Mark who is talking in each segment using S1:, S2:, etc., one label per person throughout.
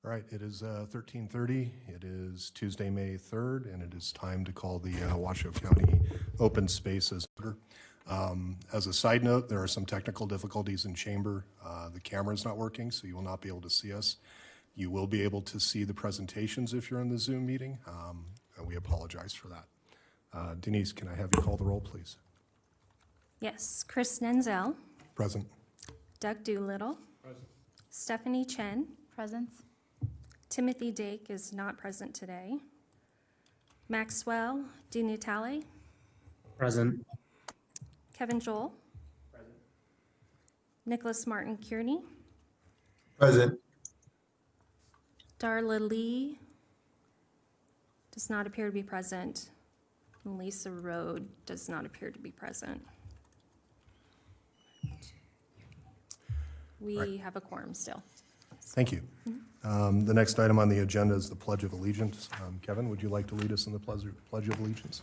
S1: All right, it is 13:30. It is Tuesday, May 3rd, and it is time to call the Washoe County Open Spaces order. As a side note, there are some technical difficulties in chamber. The camera's not working, so you will not be able to see us. You will be able to see the presentations if you're in the Zoom meeting, and we apologize for that. Denise, can I have you call the roll, please?
S2: Yes, Chris Nenzel,
S1: Present.
S2: Doug Doolittle, present. Stephanie Chen,
S3: Present.
S2: Timothy Dake is not present today. Maxwell DiNatale,
S4: Present.
S2: Kevin Joel, present. Nicholas Martin Kearney,
S4: Present.
S2: Darla Lee does not appear to be present. And Lisa Rode does not appear to be present. We have a quorum still.
S1: Thank you. The next item on the agenda is the Pledge of Allegiance. Kevin, would you like to lead us in the Pledge of Allegiance?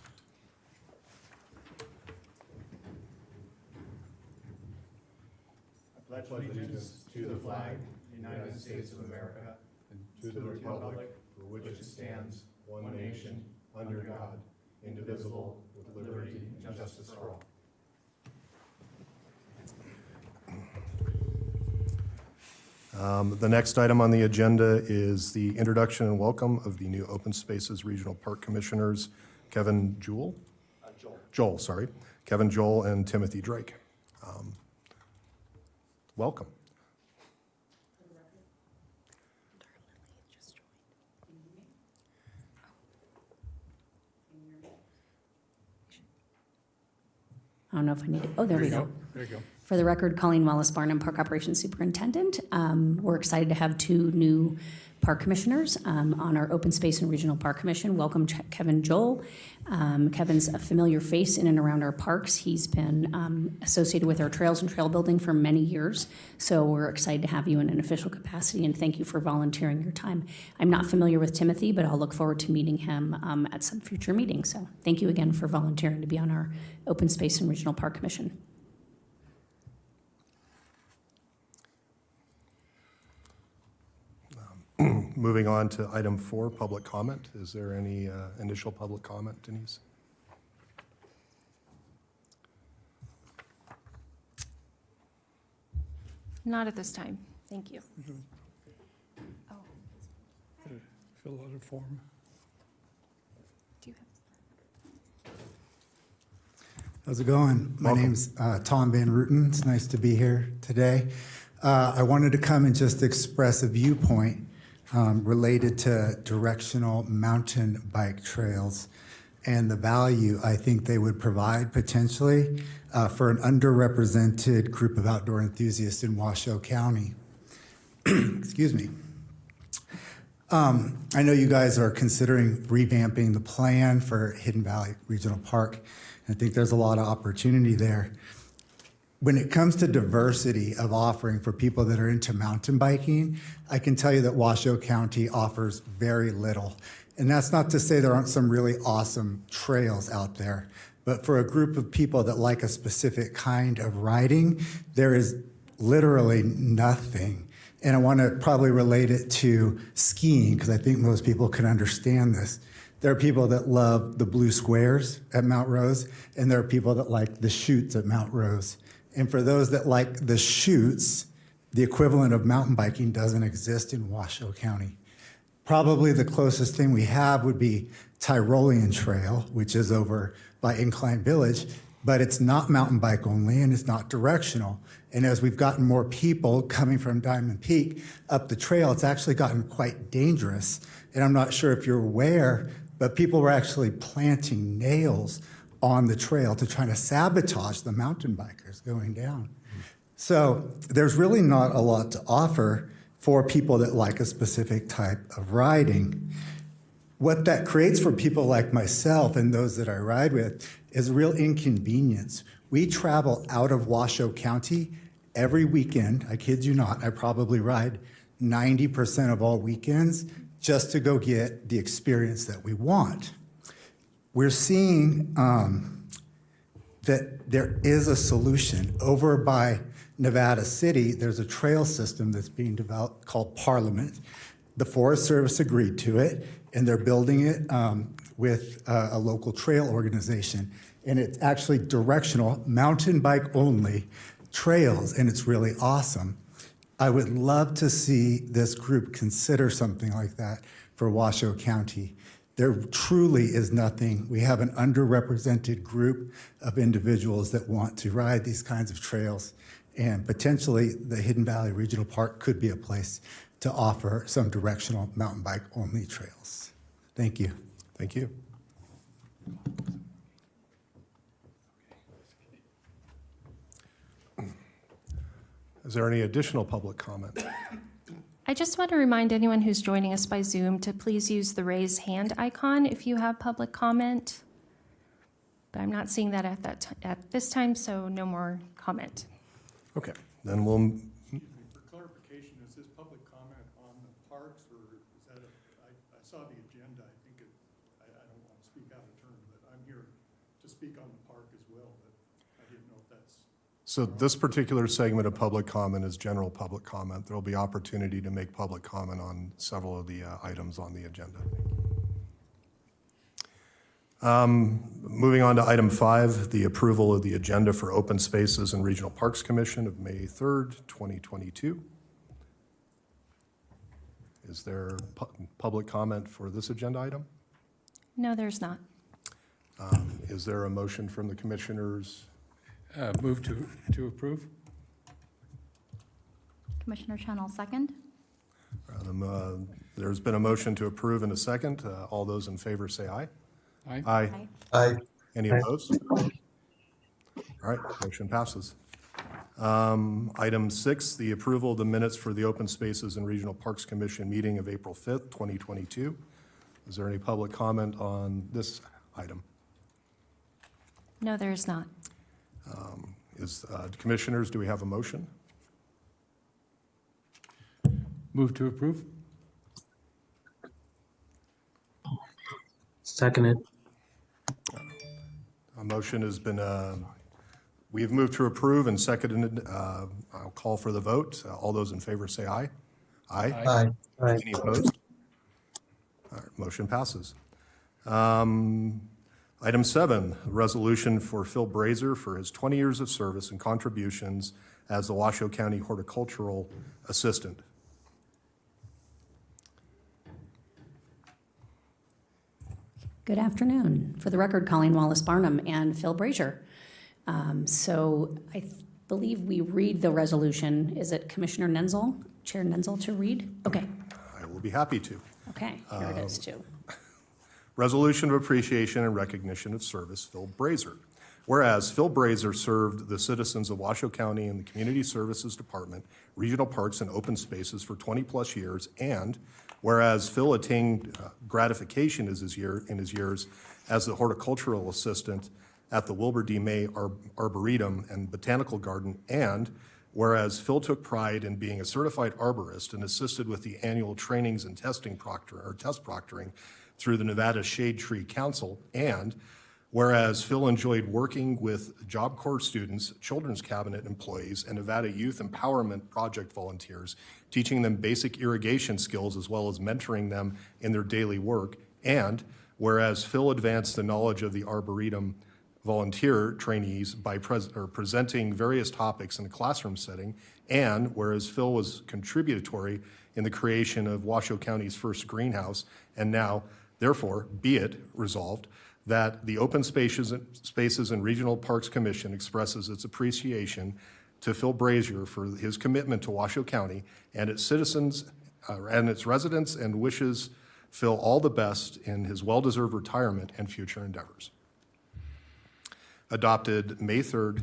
S5: I pledge allegiance to the flag of the United States of America and to the republic for which it stands, one nation, under God, indivisible, with liberty and justice for all.
S1: The next item on the agenda is the introduction and welcome of the new Open Spaces Regional Park Commissioners, Kevin Joel? Joel, sorry. Kevin Joel and Timothy Drake. Welcome.
S3: I don't know if I need to, oh, there we go.
S5: There you go.
S3: For the record, Colleen Wallace-Barnum, Park Operations Superintendent. We're excited to have two new park commissioners on our Open Space and Regional Park Commission. Welcome, Kevin Joel. Kevin's a familiar face in and around our parks. He's been associated with our trails and trail building for many years, so we're excited to have you in an official capacity, and thank you for volunteering your time. I'm not familiar with Timothy, but I'll look forward to meeting him at some future meeting, so thank you again for volunteering to be on our Open Space and Regional Park Commission.
S1: Moving on to item 4, public comment. Is there any initial public comment, Denise?
S2: Not at this time. Thank you. Oh,
S5: Fill out a form.
S2: do you have?
S6: How's it going? My
S1: Welcome.
S6: name's Tom Van Rooten. It's nice to be here today. I wanted to come and just express a viewpoint related to directional mountain bike trails and the value I think they would provide potentially for an underrepresented group of outdoor enthusiasts in Washoe County. Excuse me. I know you guys are considering revamping the plan for Hidden Valley Regional Park. I think there's a lot of opportunity there. When it comes to diversity of offering for people that are into mountain biking, I can tell you that Washoe County offers very little. And that's not to say there aren't some really awesome trails out there, but for a group of people that like a specific kind of riding, there is literally nothing. And I want to probably relate it to skiing, because I think most people can understand this. There are people that love the blue squares at Mount Rose, and there are people that like the chutes at Mount Rose. And for those that like the chutes, the equivalent of mountain biking doesn't exist in Washoe County. Probably the closest thing we have would be Tyrolean Trail, which is over by Incline Village, but it's not mountain bike only and it's not directional. And as we've gotten more people coming from Diamond Peak up the trail, it's actually gotten quite dangerous. And I'm not sure if you're aware, but people were actually planting nails on the trail to try to sabotage the mountain bikers going down. So there's really not a lot to offer for people that like a specific type of riding. What that creates for people like myself and those that I ride with is real inconvenience. We travel out of Washoe County every weekend. I kid you not, I probably ride 90% of all weekends just to go get the experience that we want. We're seeing that there is a solution. Over by Nevada City, there's a trail system that's being developed called Parliament. The Forest Service agreed to it, and they're building it with a local trail organization. And it's actually directional, mountain bike only trails, and it's really awesome. I would love to see this group consider something like that for Washoe County. There truly is nothing. We have an underrepresented group of individuals that want to ride these kinds of trails, and potentially the Hidden Valley Regional Park could be a place to offer some directional mountain bike only trails. Thank you.
S1: Thank you. Is there any additional public comment?
S2: I just want to remind anyone who's joining us by Zoom to please use the raise hand icon if you have public comment. But I'm not seeing that at this time, so no more comment.
S1: Okay, then we'll,
S5: For clarification, is this public comment on the parks, or is that, I saw the agenda, I think I don't want to speak out of turn, but I'm here to speak on the park as well, but I didn't know if that's.
S1: so this particular segment of public comment is general public comment. There will be opportunity to make public comment on several of the items on the agenda. Moving on to item 5, the approval of the agenda for Open Spaces and Regional Parks Commission of May 3rd, 2022. Is there public comment for this agenda item?
S2: No, there's not.
S1: Is there a motion from the commissioners?
S7: Move to approve?
S8: Commissioner Channel, second.
S1: There's been a motion to approve in a second. All those in favor say aye.
S7: Aye.
S1: Aye.
S4: Aye.
S1: Any opposed? All right, motion passes. Item 6, the approval of the minutes for the Open Spaces and Regional Parks Commission meeting of April 5th, 2022. Is there any public comment on this item?
S2: No, there is not.
S1: Commissioners, do we have a motion?
S7: Move to approve?
S4: Seconded.
S1: A motion has been, we have moved to approve and seconded. I'll call for the vote. All those in favor say aye. Aye.
S4: Aye. Aye.
S1: Any opposed? All right, motion passes. Item 7, resolution for Phil Brazer for his 20 years of service and contributions as the Washoe County Horticultural Assistant.
S3: Good afternoon. For the record, Colleen Wallace Barnum and Phil Brazier. So I believe we read the resolution. Is it Commissioner Nenzel, Chair Nenzel to read? Okay,
S1: I will be happy to.
S3: okay, here it is too.
S1: Resolution of appreciation and recognition of service, Phil Brazer. Whereas Phil Brazer served the citizens of Washoe County in the Community Services Department, Regional Parks and Open Spaces for 20-plus years, and whereas Phil attained gratification in his years as the horticultural assistant at the Wilbur D. May Arboretum and Botanical Garden, and whereas Phil took pride in being a certified arborist and assisted with the annual trainings and test proctoring through the Nevada Shade Tree Council, and whereas Phil enjoyed working with Job Corps students, Children's Cabinet employees, and Nevada Youth Empowerment Project volunteers, teaching them basic irrigation skills as well as mentoring them in their daily work, and whereas Phil advanced the knowledge of the Arboretum volunteer trainees by presenting various topics in a classroom setting, and whereas Phil was contributory in the creation of Washoe County's first greenhouse, and now, therefore, be it resolved that the Open Spaces and Regional Parks Commission expresses its appreciation to Phil Brazier for his commitment to Washoe County and its citizens and its residents, and wishes Phil all the best in his well-deserved retirement and future endeavors. Adopted May 3rd,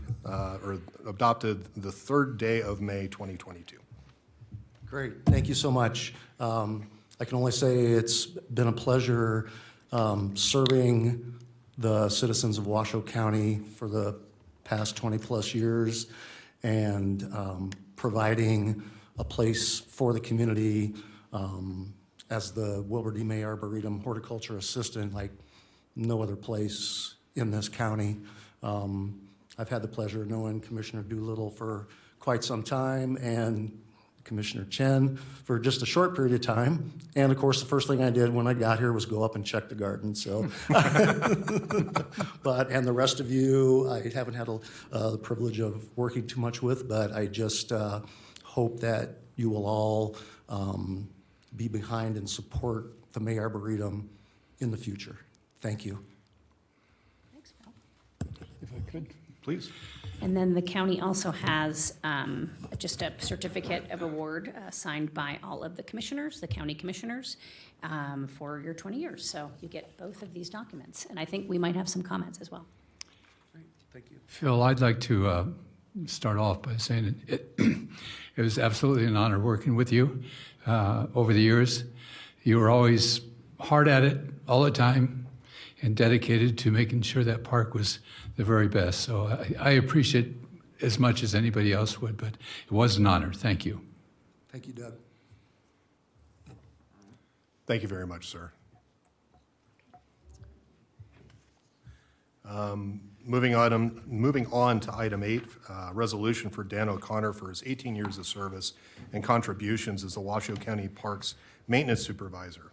S1: adopted the third day of May 2022.
S9: Great, thank you so much. I can only say it's been a pleasure serving the citizens of Washoe County for the past 20-plus years and providing a place for the community as the Wilbur D. May Arboretum Horticulture Assistant like no other place in this county. I've had the pleasure of knowing Commissioner Doolittle for quite some time, and Commissioner Chen for just a short period of time. And of course, the first thing I did when I got here was go up and check the garden, so. And the rest of you, I haven't had the privilege of working too much with, but I just hope that you will all be behind and support the May Arboretum in the future. Thank you.
S3: Thanks, Phil.
S7: If I could.
S1: Please.
S3: And then the county also has just a certificate of award signed by all of the commissioners, the county commissioners, for your 20 years. So you get both of these documents. And I think we might have some comments as well.
S9: Great, thank you.
S7: Phil, I'd like to start off by saying it was absolutely an honor working with you over the years. You were always hard at it all the time and dedicated to making sure that park was the very best. So I appreciate as much as anybody else would, but it was an honor. Thank you.
S9: Thank you, Doug.
S1: Thank you very much, sir. Moving on to item 8, resolution for Dan O'Connor for his 18 years of service and contributions as the Washoe County Parks Maintenance Supervisor.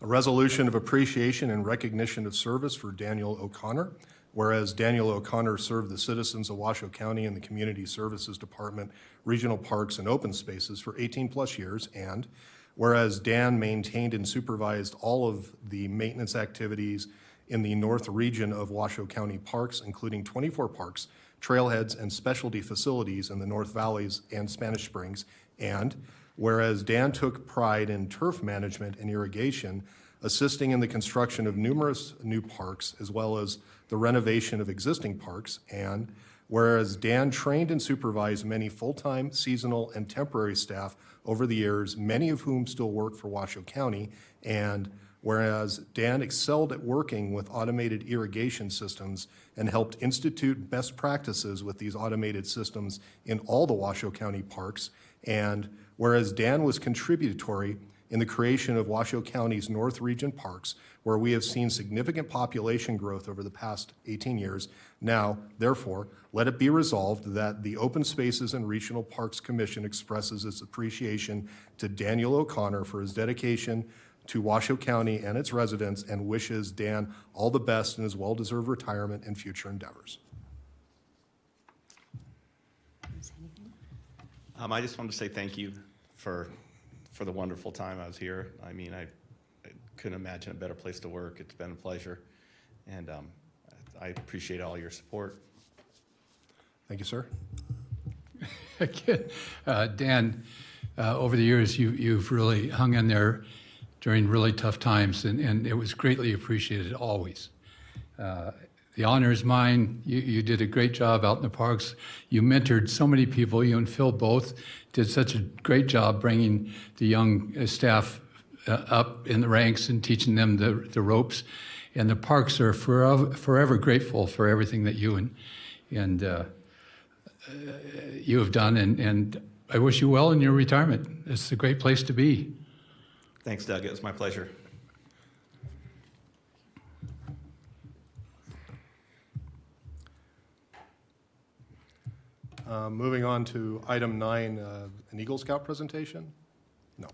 S1: A resolution of appreciation and recognition of service for Daniel O'Connor, whereas Daniel O'Connor served the citizens of Washoe County in the Community Services Department, Regional Parks and Open Spaces for 18-plus years, and whereas Dan maintained and supervised all of the maintenance activities in the north region of Washoe County Parks, including 24 parks, trailheads, and specialty facilities in the North Valleys and Spanish Springs, and whereas Dan took pride in turf management and irrigation, assisting in the construction of numerous new parks, as well as the renovation of existing parks, and whereas Dan trained and supervised many full-time, seasonal, and temporary staff over the years, many of whom still work for Washoe County, and whereas Dan excelled at working with automated irrigation systems and helped institute best practices with these automated systems in all the Washoe County parks, and whereas Dan was contributory in the creation of Washoe County's North Region parks, where we have seen significant population growth over the past 18 years. Now, therefore, let it be resolved that the Open Spaces and Regional Parks Commission expresses its appreciation to Daniel O'Connor for his dedication to Washoe County and its residents, and wishes Dan all the best in his well-deserved retirement and future endeavors.
S8: I just wanted to say thank you for the wonderful time I was here. I mean, I couldn't imagine a better place to work. It's been a pleasure, and I appreciate all your support.
S1: Thank you, sir.
S7: Dan, over the years, you've really hung in there during really tough times, and it was greatly appreciated always. The honor is mine. You did a great job out in the parks. You mentored so many people. You and Phil both did such a great job bringing the young staff up in the ranks and teaching them the ropes. And the parks are forever grateful for everything that you and you have done. And I wish you well in your retirement. It's a great place to be.
S8: Thanks, Doug. It was my pleasure.
S1: Moving on to item 9, an Eagle Scout presentation? No.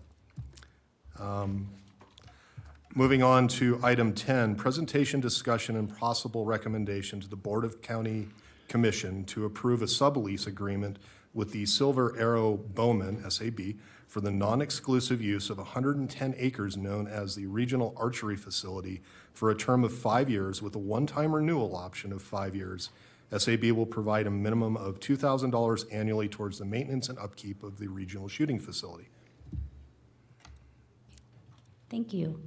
S1: Moving on to item 10, presentation, discussion, and possible recommendation to the Board of County Commission to approve a sublease agreement with the Silver Arrow Bowman, SAB, for the non-exclusive use of 110 acres known as the Regional Archery Facility for a term of 5 years with a one-time renewal option of 5 years. SAB will provide a minimum of $2,000 annually towards the maintenance and upkeep of the regional shooting facility.
S3: Thank you.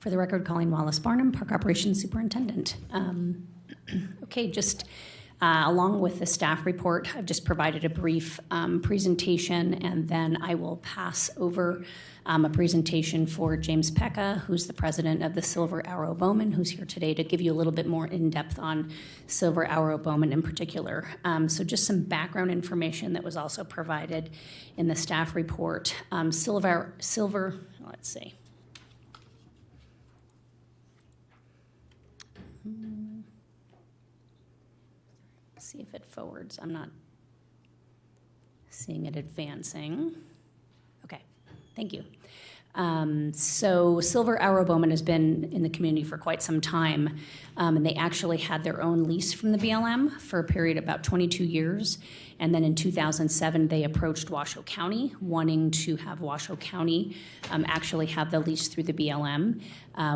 S3: For the record, Colleen Wallace-Barnum, Park Operations Superintendent. Okay, just along with the staff report, I've just provided a brief presentation, and then I will pass over a presentation for James Pecca, who's the president of the Silver Arrow Bowman, who's here today to give you a little bit more in-depth on Silver Arrow Bowman in particular. So just some background information that was also provided in the staff report. Silver, let's see. See if it forwards. I'm not Seeing it advancing. Okay, thank you. So Silver Arrow Bowman has been in the community for quite some time, and they actually had their own lease from the BLM for a period of about 22 years. And then in 2007, they approached Washoe County, wanting to have Washoe County actually have the lease through the BLM,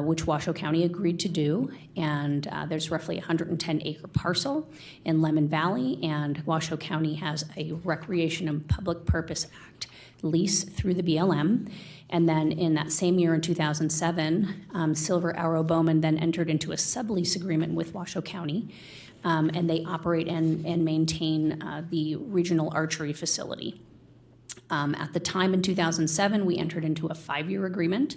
S3: which Washoe County agreed to do. And there's roughly a 110-acre parcel in Lemon Valley, and Washoe County has a Recreation and Public Purpose Act lease through the BLM. And then in that same year, in 2007, Silver Arrow Bowman then entered into a sublease agreement with Washoe County, and they operate and maintain the regional archery facility. At the time in 2007, we entered into a 5-year agreement,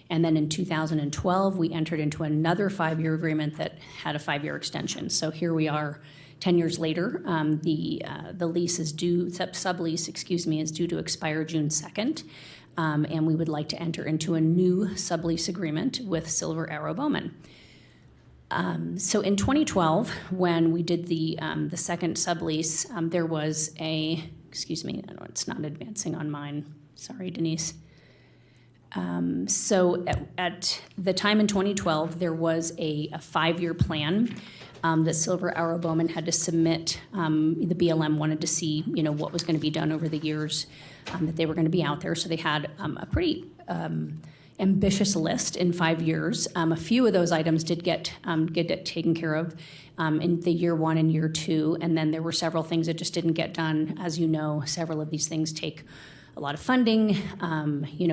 S3: and then in 2012, we entered into another 5-year agreement that had a 5-year extension. So here we are 10 years later. The lease is due, sublease, excuse me, is due to expire June 2nd. And we would like to enter into a new sublease agreement with Silver Arrow Bowman. So in 2012, when we did the second sublease, there was a, excuse me, no, it's not advancing on mine. Sorry, Denise. So at the time in 2012, there was a 5-year plan that Silver Arrow Bowman had to submit. The BLM wanted to see, what was going to be done over the years that they were going to be out there. So they had a pretty ambitious list in 5 years. A few of those items did get taken care of in the year 1 and year 2, and then there were several things that just didn't get done. As you know, several of these things take a lot of funding,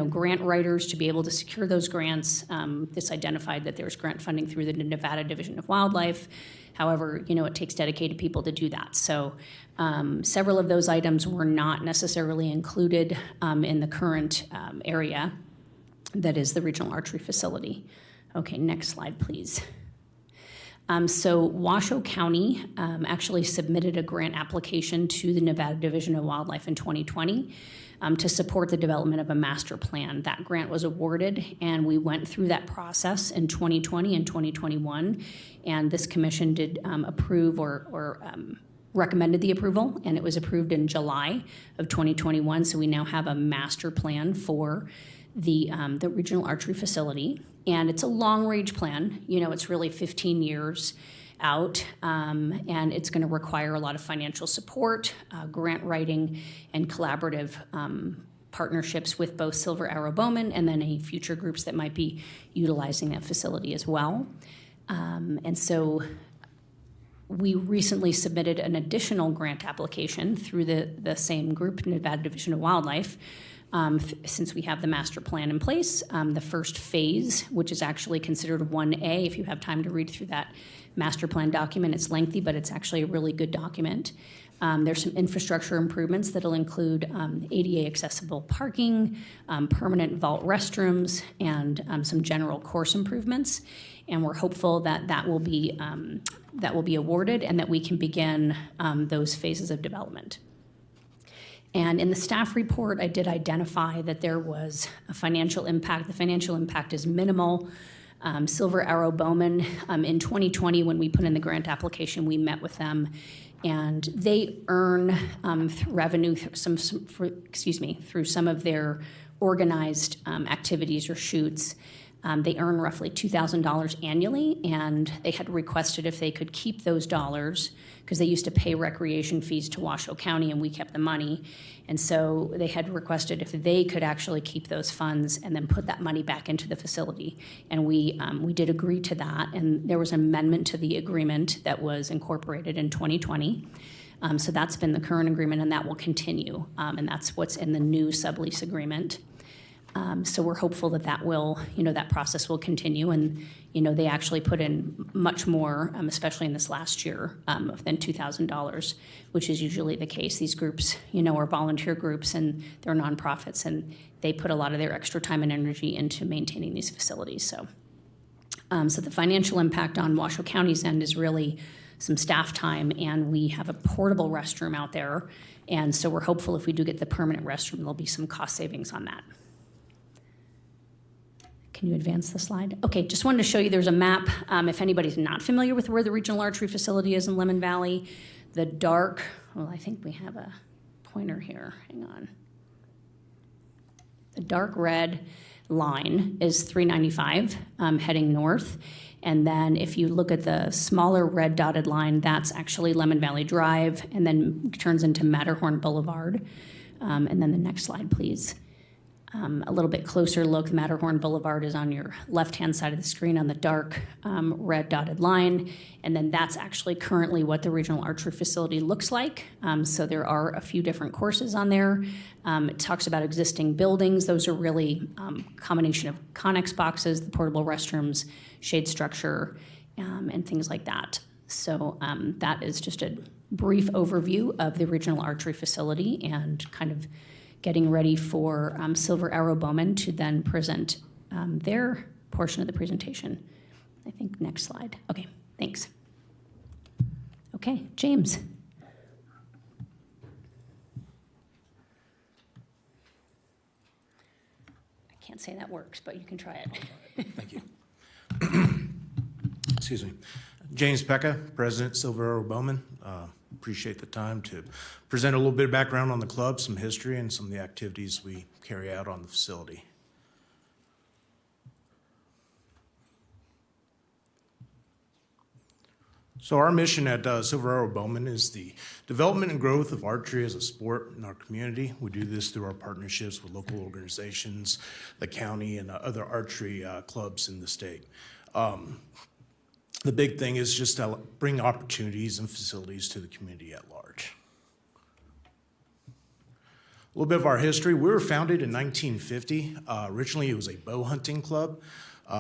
S3: grant writers to be able to secure those grants. This identified that there's grant funding through the Nevada Division of Wildlife. However, it takes dedicated people to do that. So several of those items were not necessarily included in the current area that is the regional archery facility. Okay, next slide, please. So Washoe County actually submitted a grant application to the Nevada Division of Wildlife in 2020 to support the development of a master plan. That grant was awarded, and we went through that process in 2020 and 2021, and this commission did approve or recommended the approval, and it was approved in July of 2021. So we now have a master plan for the regional archery facility, and it's a long-range plan. It's really 15 years out, and it's going to require a lot of financial support, grant writing, and collaborative partnerships with both Silver Arrow Bowman and then any future groups that might be utilizing that facility as well. And so we recently submitted an additional grant application through the same group, Nevada Division of Wildlife, since we have the master plan in place. The first phase, which is actually considered 1A, if you have time to read through that master plan document, it's lengthy, but it's actually a really good document. There's some infrastructure improvements that'll include ADA accessible parking, permanent vault restrooms, and some general course improvements. And we're hopeful that that will be awarded and that we can begin those phases of development. And in the staff report, I did identify that there was a financial impact. The financial impact is minimal. Silver Arrow Bowman, in 2020, when we put in the grant application, we met with them, and they earn revenue through some of their organized activities or shoots. They earn roughly $2,000 annually, and they had requested if they could keep those dollars, because they used to pay recreation fees to Washoe County, and we kept the money. And so they had requested if they could actually keep those funds and then put that money back into the facility. And we did agree to that, and there was an amendment to the agreement that was incorporated in 2020. So that's been the current agreement, and that will continue, and that's what's in the new sublease agreement. So we're hopeful that that will, that process will continue, and, they actually put in much more, especially in this last year, than $2,000, which is usually the case. These groups, are volunteer groups, and they're nonprofits, and they put a lot of their extra time and energy into maintaining these facilities. So the financial impact on Washoe County's end is really some staff time, and we have a portable restroom out there, and so we're hopeful if we do get the permanent restroom, there'll be some cost savings on that. Can you advance the slide? Okay, just wanted to show you there's a map. If anybody's not familiar with where the regional archery facility is in Lemon Valley, the dark, well, I think we have a pointer here. Hang on. The dark red line is 395 heading north. And then if you look at the smaller red dotted line, that's actually Lemon Valley Drive and then turns into Matterhorn Boulevard. And then the next slide, please. A little bit closer look, Matterhorn Boulevard is on your left-hand side of the screen on the dark red dotted line. And then that's actually currently what the regional archery facility looks like. So there are a few different courses on there. It talks about existing buildings. Those are really combination of Connex boxes, the portable restrooms, shade structure, and things like that. So that is just a brief overview of the regional archery facility and kind of getting ready for Silver Arrow Bowman to then present their portion of the presentation. I think next slide. Okay, thanks. Okay, James. I can't say that works, but you can try it.
S10: Thank you. Excuse me. James Pecca, President, Silver Arrow Bowman. Appreciate the time to present a little bit of background on the club, some history, and some of the activities we carry out on the facility. So our mission at Silver Arrow Bowman is the development and growth of archery as a sport in our community. We do this through our partnerships with local organizations, the county, and other archery clubs in the state. The big thing is just to bring opportunities and facilities to the community at large. A little bit of our history. We were founded in 1950. Originally, it was a bow hunting club.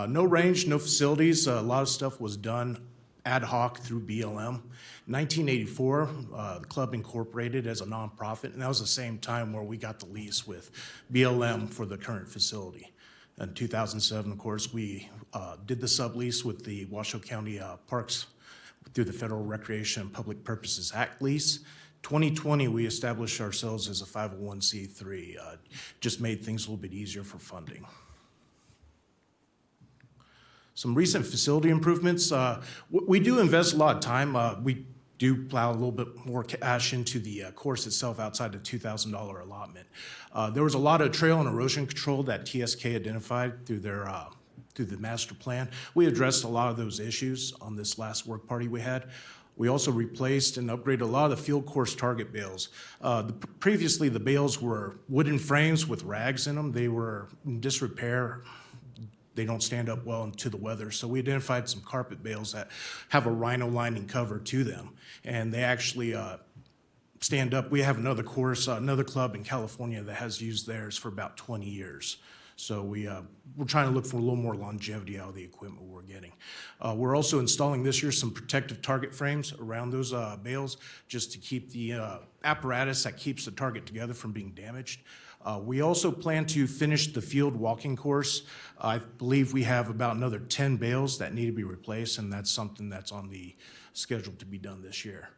S10: No range, no facilities. A lot of stuff was done ad hoc through BLM. In 1984, the club incorporated as a nonprofit, and that was the same time where we got the lease with BLM for the current facility. In 2007, of course, we did the sublease with the Washoe County Parks through the Federal Recreation and Public Purposes Act lease. 2020, we established ourselves as a 501c3. Just made things a little bit easier for funding. Some recent facility improvements. We do invest a lot of time. We do plow a little bit more cash into the course itself outside the $2,000 allotment. There was a lot of trail and erosion control that TSK identified through their through the master plan. We addressed a lot of those issues on this last work party we had. We also replaced and upgraded a lot of the field course target bales. Previously, the bales were wooden frames with rags in them. They were in disrepair. They don't stand up well to the weather. So we identified some carpet bales that have a rhino lining cover to them. And they actually stand up. We have another course, another club in California that has used theirs for about 20 years. So we're trying to look for a little more longevity out of the equipment we're getting. We're also installing this year some protective target frames around those bales just to keep the apparatus that keeps the target together from being damaged. We also plan to finish the field walking course. I believe we have about another 10 bales that need to be replaced, and that's something that's on the schedule to be done this year.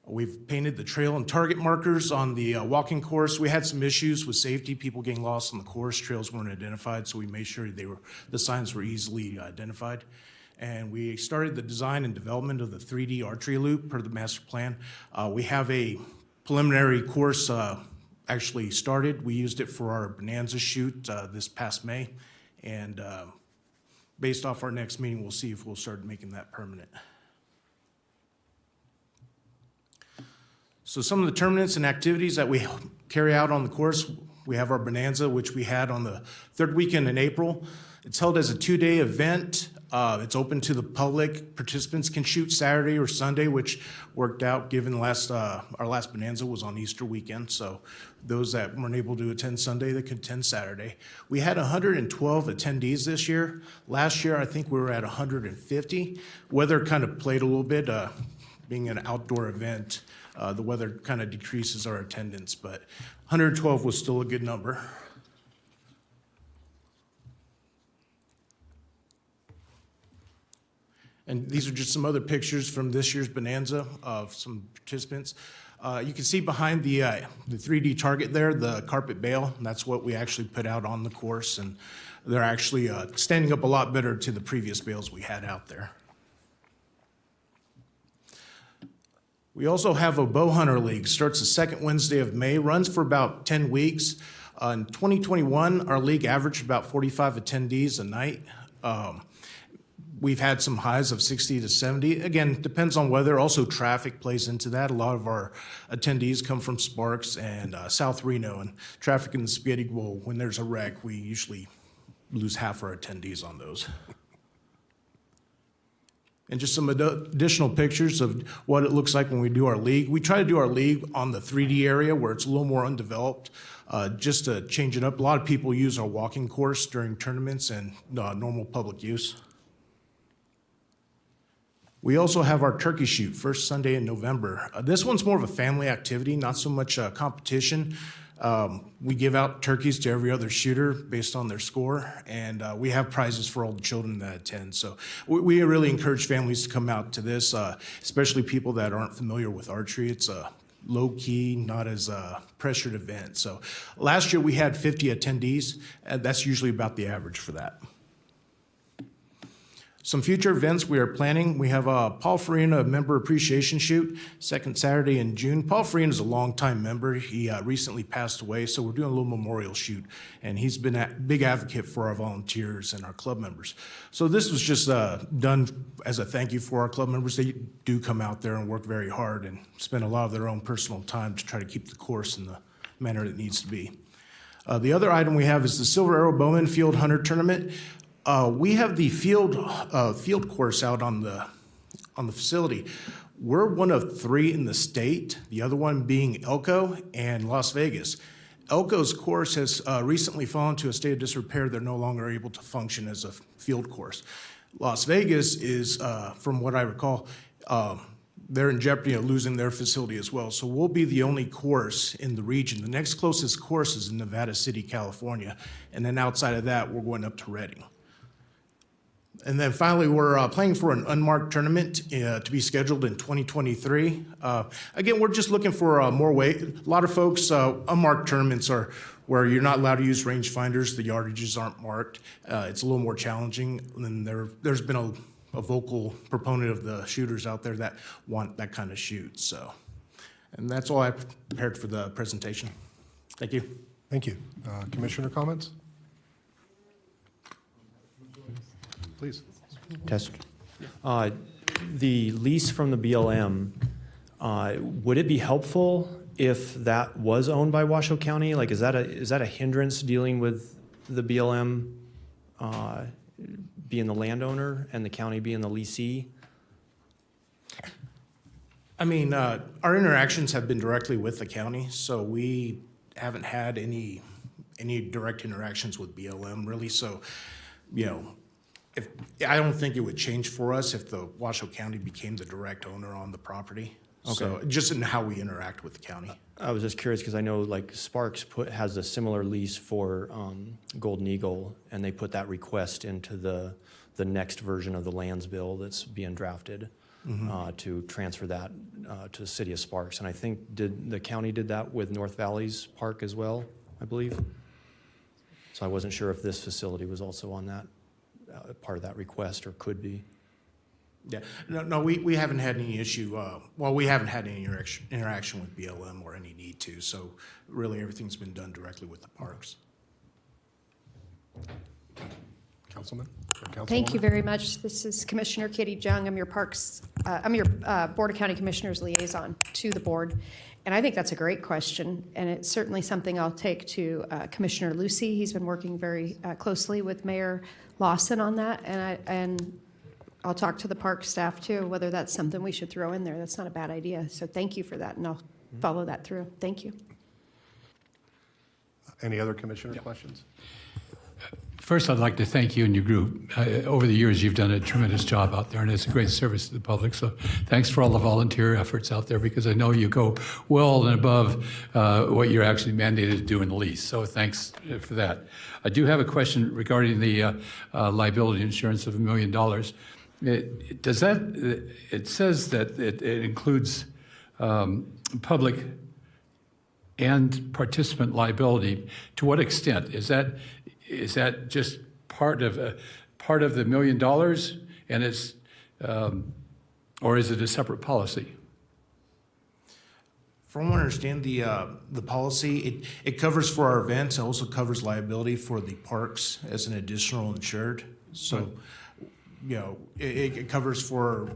S10: We've painted the trail and target markers on the walking course. We had some issues with safety, people getting lost on the course. Trails weren't identified, so we made sure the signs were easily identified. And we started the design and development of the 3D archery loop per the master plan. We have a preliminary course actually started. We used it for our Bonanza shoot this past May. And based off our next meeting, we'll see if we'll start making that permanent. So some of the tournaments and activities that we carry out on the course, we have our Bonanza, which we had on the third weekend in April. It's held as a 2-day event. It's open to the public. Participants can shoot Saturday or Sunday, which worked out given our last Bonanza was on Easter weekend. So those that weren't able to attend Sunday, they could attend Saturday. We had 112 attendees this year. Last year, I think we were at 150. Weather kind of played a little bit, being an outdoor event. The weather kind of decreases our attendance, but 112 was still a good number. And these are just some other pictures from this year's Bonanza of some participants. You can see behind the 3D target there, the carpet bale. And that's what we actually put out on the course, and they're actually standing up a lot better to the previous bales we had out there. We also have a bow hunter league, starts the second Wednesday of May, runs for about 10 weeks. In 2021, our league averaged about 45 attendees a night. We've had some highs of 60 to 70. Again, depends on weather. Also, traffic plays into that. A lot of our attendees come from Sparks and South Reno, and traffic in the Spaghetti Bowl, when there's a wreck, we usually lose half our attendees on those. And just some additional pictures of what it looks like when we do our league. We try to do our league on the 3D area where it's a little more undeveloped, just to change it up. A lot of people use our walking course during tournaments and normal public use. We also have our turkey shoot, first Sunday in November. This one's more of a family activity, not so much competition. We give out turkeys to every other shooter based on their score, and we have prizes for all the children that attend. So we really encourage families to come out to this, especially people that aren't familiar with archery. It's a low-key, not as pressured event. So last year we had 50 attendees, and that's usually about the average for that. Some future events we are planning. We have Paul Farina Member Appreciation Shoot, second Saturday in June. Paul Farina is a longtime member. He recently passed away, so we're doing a little memorial shoot, and he's been a big advocate for our volunteers and our club members. So this was just done as a thank you for our club members. They do come out there and work very hard and spend a lot of their own personal time to try to keep the course in the manner it needs to be. The other item we have is the Silver Arrow Bowman Field Hunter Tournament. We have the field course out on the facility. We're one of 3 in the state, the other one being Elko and Las Vegas. Elko's course has recently fallen to a state of disrepair. They're no longer able to function as a field course. Las Vegas is, from what I recall, they're in jeopardy of losing their facility as well. So we'll be the only course in the region. The next closest course is in Nevada City, California. And then outside of that, we're going up to Redding. And then finally, we're playing for an unmarked tournament to be scheduled in 2023. Again, we're just looking for more weight. A lot of folks, unmarked tournaments are where you're not allowed to use rangefinders. The yardages aren't marked. It's a little more challenging. And there's been a vocal proponent of the shooters out there that want that kind of shoot. So, and that's all I prepared for the presentation. Thank you.
S1: Thank you. Commissioner comments? Please.
S11: Test. The lease from the BLM, would it be helpful if that was owned by Washoe County? Like, is that a hindrance dealing with the BLM being the landowner and the county being the leasee?
S10: I mean, our interactions have been directly with the county, so we haven't had any direct interactions with BLM really. So, you know, I don't think it would change for us if the Washoe County became the direct owner on the property.
S11: Okay.
S10: So just in how we interact with the county.
S11: I was just curious because I know like Sparks has a similar lease for Golden Eagle, and they put that request into the next version of the lands bill that's being drafted to transfer that to the city of Sparks. And I think the county did that with North Valley's park as well, I believe. So I wasn't sure if this facility was also on that part of that request or could be.
S10: Yeah, no, we haven't had any issue. Well, we haven't had any interaction with BLM or any need to. So really, everything's been done directly with the parks.
S1: Councilman? Or
S12: Thank you
S1: Councilwoman?
S12: very much. This is Commissioner Kitty Jung. I'm your Board of County Commissioners liaison to the board. And I think that's a great question. And it's certainly something I'll take to Commissioner Lucy. He's been working very closely with Mayor Lawson on that. And I'll talk to the park staff too, whether that's something we should throw in there. That's not a bad idea. So thank you for that. And I'll follow that through. Thank you.
S1: Any other commissioner questions?
S7: First, I'd like to thank you and your group. Over the years, you've done a tremendous job out there, and it's a great service to the public. So thanks for all the volunteer efforts out there, because I know you go well and above what you're actually mandated to do in the lease. So thanks for that. I do have a question regarding the liability insurance of $1 million. It says that it includes public and participant liability. To what extent? Is that just part of the $1 million, and it's, or is it a separate policy?
S10: From what I understand, the policy, it covers for our events, it also covers liability for the parks as an additional insured. So, you know, it covers for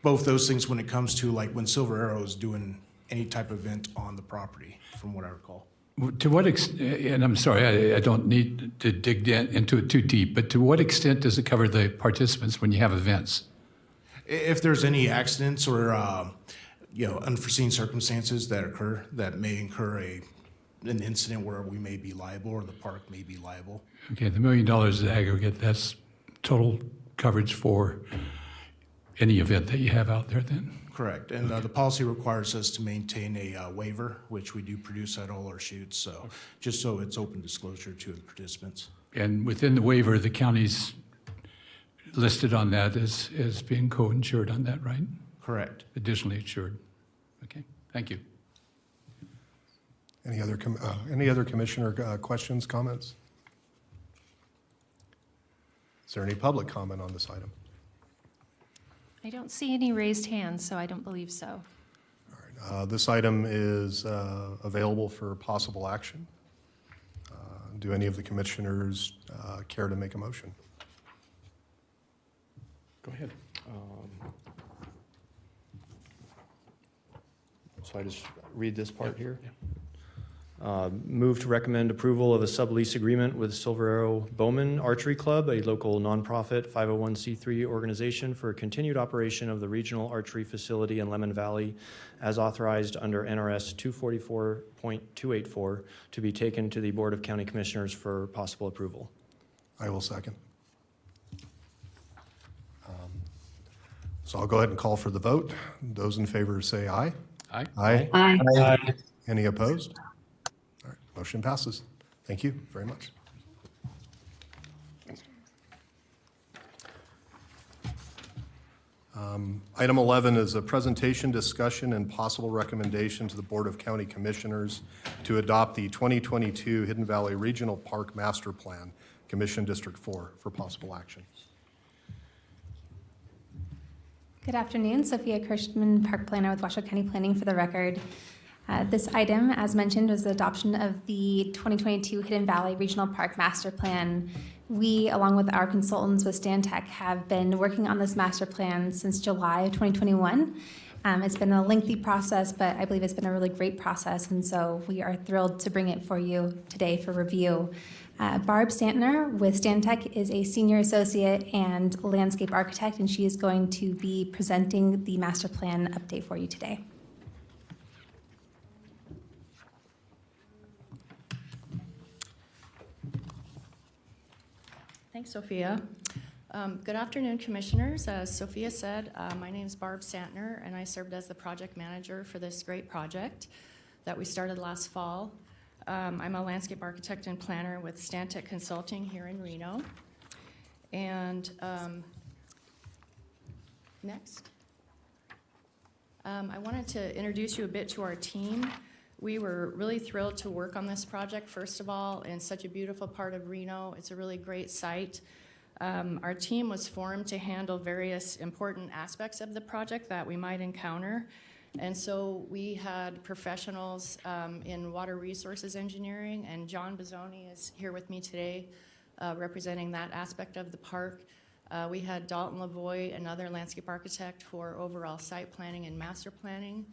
S10: both those things when it comes to like when Silver Arrow is doing any type of event on the property, from what I recall.
S7: To what extent, and I'm sorry, I don't need to dig into it too deep, but to what extent does it cover the participants when you have events?
S10: If there's any accidents or, you know, unforeseen circumstances that occur that may incur an incident where we may be liable or the park may be liable.
S7: Okay, the $1 million is aggregate, that's total coverage for any event that you have out there then?
S10: Correct. And the policy requires us to maintain a waiver, which we do produce at all our shoots, so just so it's open disclosure to the participants.
S7: And within the waiver, the county's listed on that as being co-insured on that, right?
S10: Correct.
S7: Additionally insured. Okay, thank you.
S1: Any other commissioner questions, comments? Is there any public comment on this item?
S2: I don't see any raised hands, so I don't believe so.
S1: This item is available for possible action. Do any of the commissioners care to make a motion?
S11: Go ahead. So I just read this part here? Move to recommend approval of a sublease agreement with Silver Arrow Bowman Archery Club, a local nonprofit 501c3 organization for continued operation of the regional archery facility in Lemon Valley as authorized under NRS 244.284 to be taken to the Board of County Commissioners for possible approval.
S1: I will second. So I'll go ahead and call for the vote. Those in favor say aye.
S7: Aye.
S1: Aye.
S4: Aye.
S1: Any opposed? All right, motion passes. Thank you very much. Item 11 is a presentation, discussion, and possible recommendation to the Board of County Commissioners to adopt the 2022 Hidden Valley Regional Park Master Plan, Commission District 4, for possible action.
S13: Good afternoon, Sophia Kirschman, Park Planner with Washoe County Planning for the record. This item, as mentioned, was the adoption of the 2022 Hidden Valley Regional Park Master Plan. We, along with our consultants with Stantec, have been working on this master plan since July of 2021. It's been a lengthy process, but I believe it's been a really great process, and so we are thrilled to bring it for you today for review. Barb Stantner with Stantec is a senior associate and landscape architect, and she is going to be presenting the master plan update for you today.
S14: Thanks, Sophia. Good afternoon, Commissioners. As Sophia said, my name is Barb Santner, and I served as the project manager for this great project that we started last fall. I'm a landscape architect and planner with Stantec Consulting here in Reno. And next. I wanted to introduce you a bit to our team. We were really thrilled to work on this project, first of all, in such a beautiful part of Reno. It's a really great site. Our team was formed to handle various important aspects of the project that we might encounter. And so we had professionals in water resources engineering, and John Bizzoni is here with me today representing that aspect of the park. We had Dalton Lavoie, another landscape architect for overall site planning and master planning.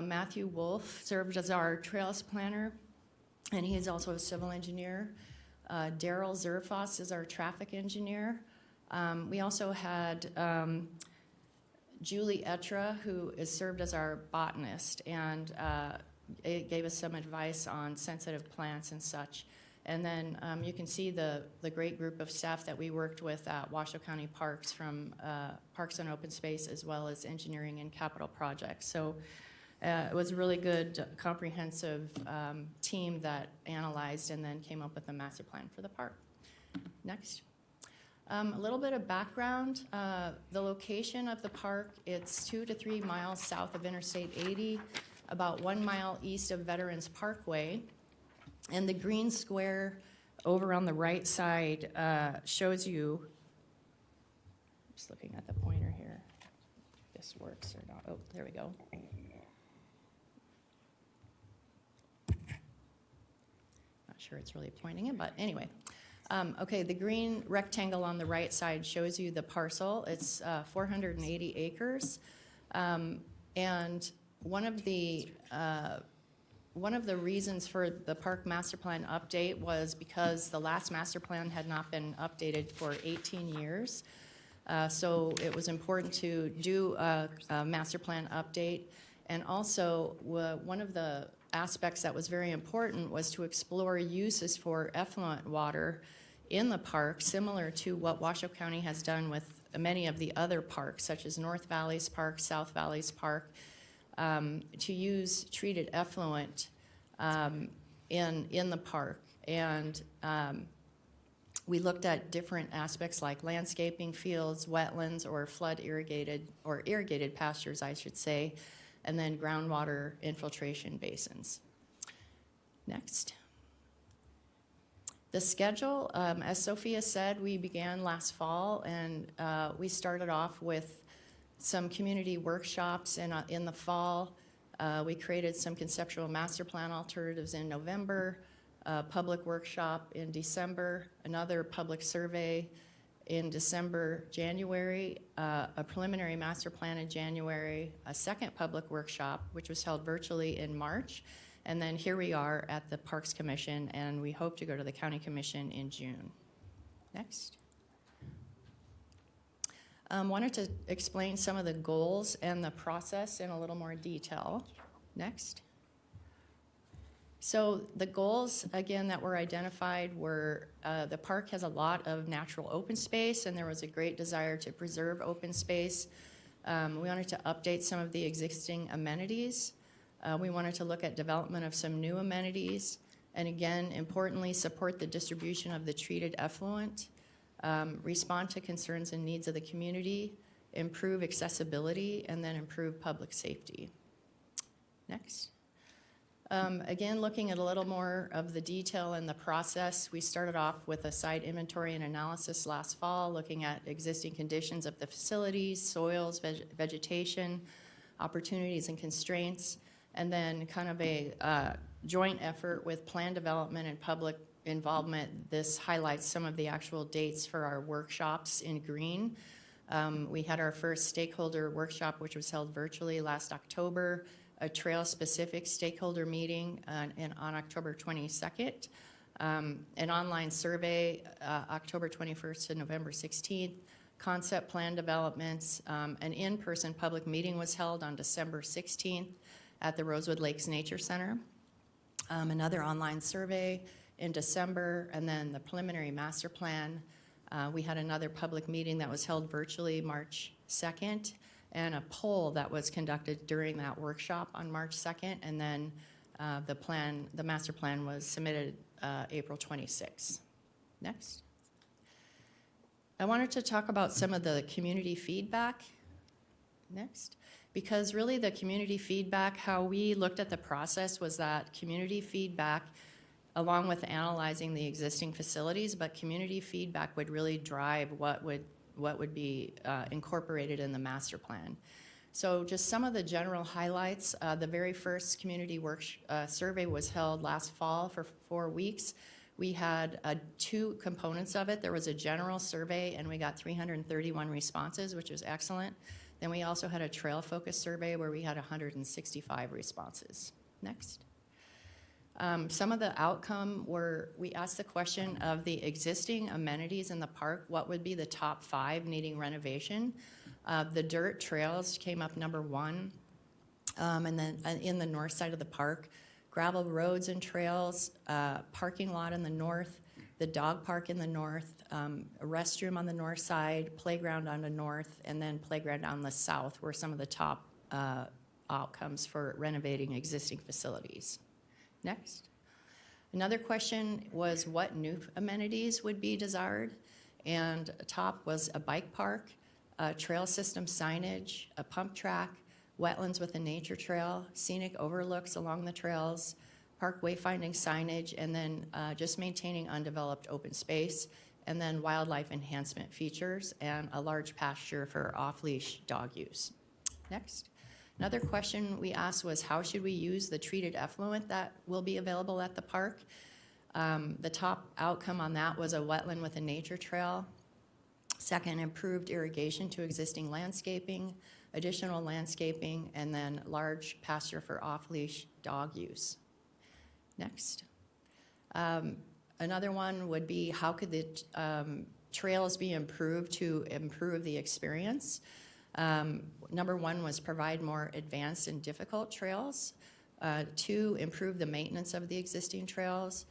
S14: Matthew Wolf served as our trails planner, and he is also a civil engineer. Daryl Zerfoss is our traffic engineer. We also had Julie Etra, who is served as our botanist, and it gave us some advice on sensitive plants and such. And then you can see the great group of staff that we worked with at Washoe County Parks, from Parks and Open Space, as well as engineering and capital projects. So it was a really good, comprehensive team that analyzed and then came up with a master plan for the park. Next. A little bit of background. The location of the park, it's 2 to 3 miles south of Interstate 80, about 1 mile east of Veterans Parkway. And the green square over on the right side shows you, I'm just looking at the pointer here, if this works or not. Oh, there we go. sure it's really pointing it, but anyway. Okay, the green rectangle on the right side shows you the parcel. It's 480 acres. And one of the reasons for the park master plan update was because the last master plan had not been updated for 18 years. So it was important to do a master plan update. And also, one of the aspects that was very important was to explore uses for effluent water in the park, similar to what Washoe County has done with many of the other parks, such as North Valley's Park, South Valley's Park, to use treated effluent in the park. And we looked at different aspects like landscaping, fields, wetlands, or flood irrigated, or irrigated pastures, I should say, and then groundwater infiltration basins. Next. The schedule, as Sophia said, we began last fall, and we started off with some community workshops in the fall. We created some conceptual master plan alternatives in November, a public workshop in December, another public survey in December, January, a preliminary master plan in January, a second public workshop, which was held virtually in March, and then here we are at the Parks Commission, and we hope to go to the County Commission in June. Next. Wanted to explain some of the goals and the process in a little more detail. Next. So the goals, again, that were identified were the park has a lot of natural open space, and there was a great desire to preserve open space. We wanted to update some of the existing amenities. We wanted to look at development of some new amenities, and again, importantly, support the distribution of the treated effluent, respond to concerns and needs of the community, improve accessibility, and then improve public safety. Next. Again, looking at a little more of the detail in the process, we started off with a site inventory and analysis last fall, looking at existing conditions of the facilities, soils, vegetation, opportunities and constraints, and then kind of a joint effort with plan development and public involvement. This highlights some of the actual dates for our workshops in green. We had our first stakeholder workshop, which was held virtually last October, a trail-specific stakeholder meeting on October 22nd, an online survey October 21st to November 16th, concept plan developments, an in-person public meeting was held on December 16th at the Rosewood Lakes Nature Center, another online survey in December, and then the preliminary master plan. We had another public meeting that was held virtually March 2nd, and a poll that was conducted during that workshop on March 2nd, and then the master plan was submitted April 26th. Next. I wanted to talk about some of the community feedback. Next. Because really the community feedback, how we looked at the process was that community feedback, along with analyzing the existing facilities, but community feedback would really drive what would be incorporated in the master plan. So just some of the general highlights. The very first community survey was held last fall for 4 weeks. We had 2 components of it. There was a general survey, and we got 331 responses, which was excellent. Then we also had a trail focus survey where we had 165 responses. Next. Some of the outcome were, we asked the question of the existing amenities in the park, what would be the top 5 needing renovation? The dirt trails came up number 1. And then in the north side of the park, gravel roads and trails, parking lot in the north, the dog park in the north, a restroom on the north side, playground on the north, and then playground on the south were some of the top outcomes for renovating existing facilities. Next. Another question was what new amenities would be desired, and top was a bike park, a trail system signage, a pump track, wetlands with a nature trail, scenic overlooks along the trails, park wayfinding signage, and then just maintaining undeveloped open space, and then wildlife enhancement features, and a large pasture for off-leash dog use. Next. Another question we asked was how should we use the treated effluent that will be available at the park? The top outcome on that was a wetland with a nature trail. Second, improved irrigation to existing landscaping, additional landscaping, and then large pasture for off-leash dog use. Next. Another one would be how could the trails be improved to improve the experience? Number one was provide more advanced and difficult trails. Two, improve the maintenance of the existing trails.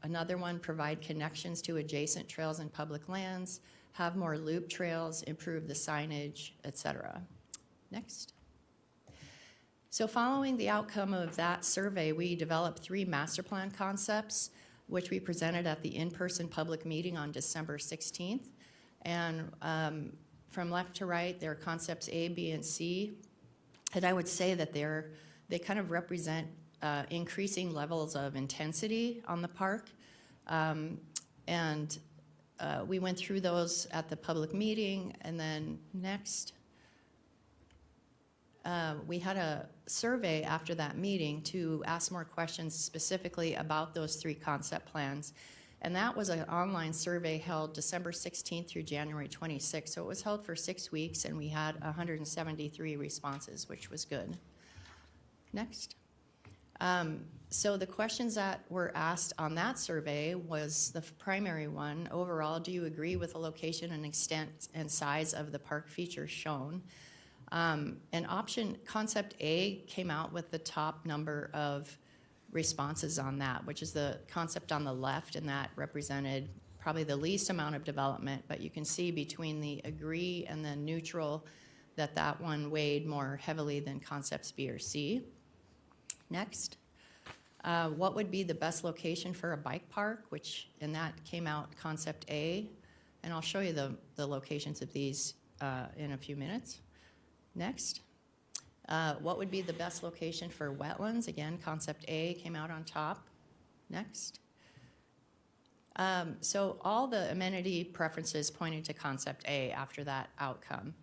S14: Another one, provide connections to adjacent trails and public lands, have more loop trails, improve the signage, etc. Next. So following the outcome of that survey, we developed 3 master plan concepts, which we presented at the in-person public meeting on December 16th. And from left to right, they're concepts A, B, and C. And I would say that they kind of represent increasing levels of intensity on the park. We went through those at the public meeting, and then next, we had a survey after that meeting to ask more questions specifically about those 3 concept plans. And that was an online survey held December 16th through January 26th. So it was held for 6 weeks, and we had 173 responses, which was good. Next. So the questions that were asked on that survey was the primary one. Overall, do you agree with the location and extent and size of the park features shown? And option concept A came out with the top number of responses on that, which is the concept on the left, and that represented probably the least amount of development, but you can see between the agree and the neutral that one weighed more heavily than concepts B or C. Next. What would be the best location for a bike park, and that came out concept A, and I'll show you the locations of these in a few minutes. Next. What would be the best location for wetlands? Again, concept A came out on top. Next. So all the amenity preferences pointed to concept A after that outcome.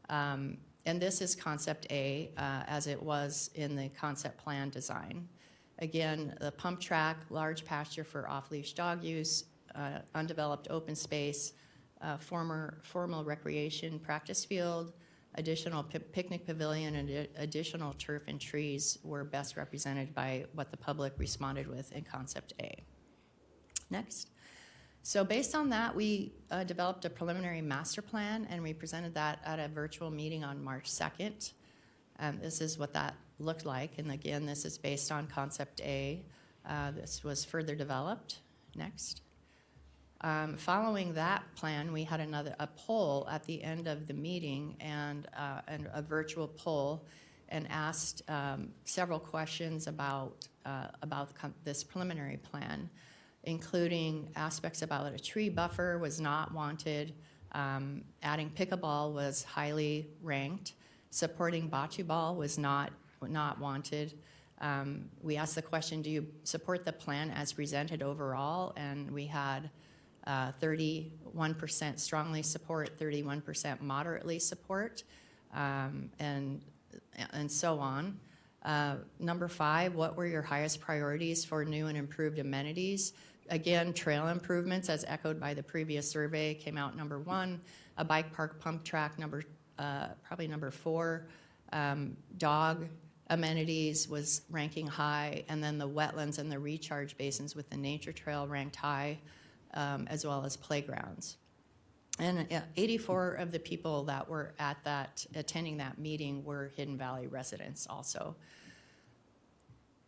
S14: And this is concept A as it was in the concept plan design. Again, the pump track, large pasture for off-leash dog use, undeveloped open space, formal recreation practice field, additional picnic pavilion, and additional turf and trees were best represented by what the public responded with in concept A. Next. So based on that, we developed a preliminary master plan, and we presented that at a virtual meeting on March 2nd. This is what that looked like, and again, this is based on concept A. This was further developed. Next. Following that plan, we had a poll at the end of the meeting, and a virtual poll, and asked several questions about this preliminary plan, including aspects about a tree buffer was not wanted, adding pickleball was highly ranked, supporting bocce ball was not wanted. We asked the question, do you support the plan as presented overall? And we had 31% strongly support, 31% moderately support, and so on. Number 5, what were your highest priorities for new and improved amenities? Again, trail improvements, as echoed by the previous survey, came out number 1. A bike park pump track, probably number 4. Dog amenities was ranking high, and then the wetlands and the recharge basins with the nature trail ranked high, as well as playgrounds. And 84 of the people that were attending that meeting were Hidden Valley residents also.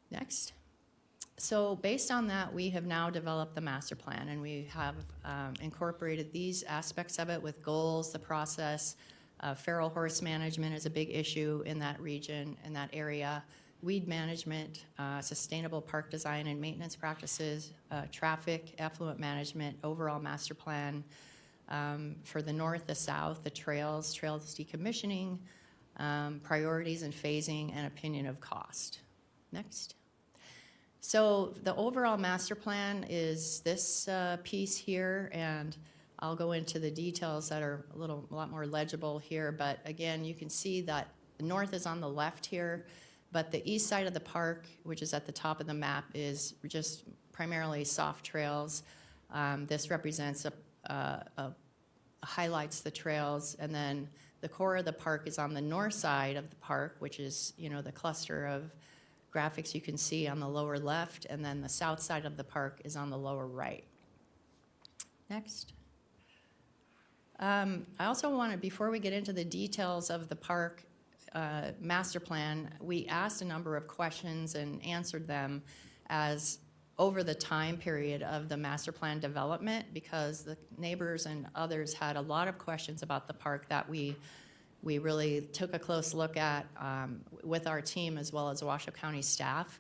S14: Next. So based on that, we have now developed the master plan, and we have incorporated these aspects of it with goals, the process. Feral horse management is a big issue in that region, in that area. Weed management, sustainable park design and maintenance practices, traffic, effluent management, overall master plan. For the north, the south, the trails decommissioning, priorities and phasing, and opinion of cost. Next. So the overall master plan is this piece here, and I'll go into the details that are a lot more legible here, but again, you can see that the north is on the left here, but the east side of the park, which is at the top of the map, is just primarily soft trails. This represents highlights the trails, and then the core of the park is on the north side of the park, which is, you know, the cluster of graphics you can see on the lower left, and then the south side of the park is on the lower right. Next. I also wanted, before we get into the details of the park master plan, we asked a number of questions and answered them as over the time period of the master plan development, because the neighbors and others had a lot of questions about the park that we really took a close look at with our team as well as Washoe County staff.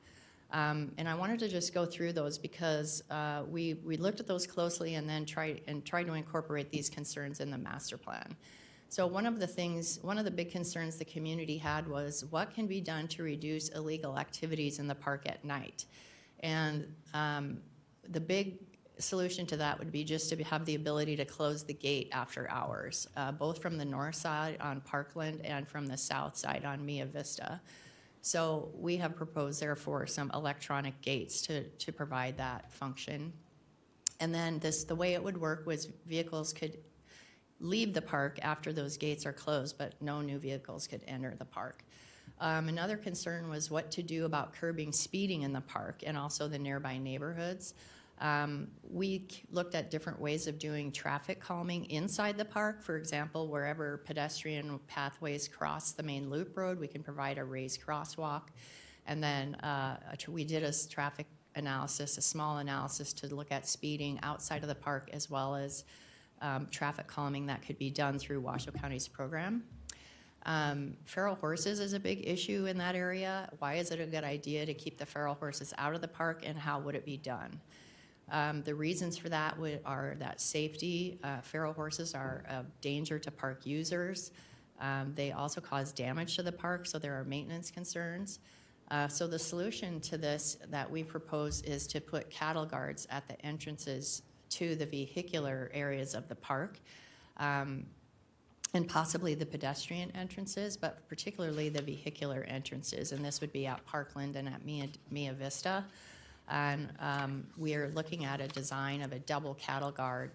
S14: And I wanted to just go through those because we looked at those closely and then tried to incorporate these concerns in the master plan. So one of the big concerns the community had was what can be done to reduce illegal activities in the park at night. And the big solution to that would be just to have the ability to close the gate after hours, both from the north side on Parkland and from the south side on Mia Vista. So we have proposed, therefore, some electronic gates to provide that function. And then the way it would work was vehicles could leave the park after those gates are closed, but no new vehicles could enter the park. Another concern was what to do about curbing speeding in the park and also the nearby neighborhoods. We looked at different ways of doing traffic calming inside the park. For example, wherever pedestrian pathways cross the main loop road, we can provide a raised crosswalk. And then we did a traffic analysis, a small analysis to look at speeding outside of the park as well as traffic calming that could be done through Washoe County's program. Feral horses is a big issue in that area. Why is it a good idea to keep the feral horses out of the park, and how would it be done? The reasons for that are that safety. Feral horses are a danger to park users. They also cause damage to the park, so there are maintenance concerns. So the solution to this that we propose is to put cattle guards at the entrances to the vehicular areas of the park. And possibly the pedestrian entrances, but particularly the vehicular entrances. And this would be at Parkland and at Mia Vista. And we are looking at a design of a double cattle guard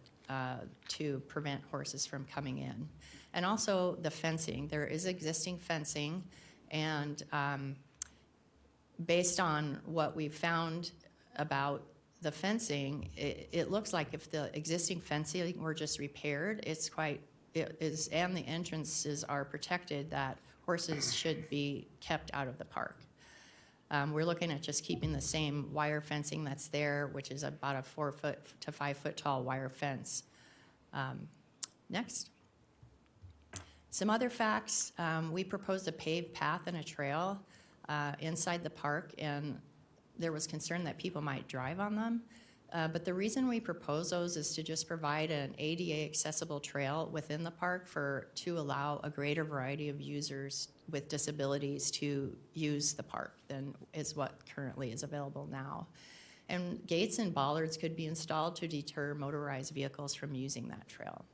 S14: to prevent horses from coming in. And also the fencing. There is existing fencing, and based on what we've found about the fencing, it looks like if the existing fencing were just repaired, and the entrances are protected, that horses should be kept out of the park. We're looking at just keeping the same wire fencing that's there, which is about a 4 foot to 5 foot tall wire fence. Next. Some other facts. We proposed a paved path and a trail inside the park, and there was concern that people might drive on them. But the reason we propose those is to just provide an ADA accessible trail within the park to allow a greater variety of users with disabilities to use the park than is what currently is available now. And gates and bollards could be installed to deter motorized vehicles from using that trail.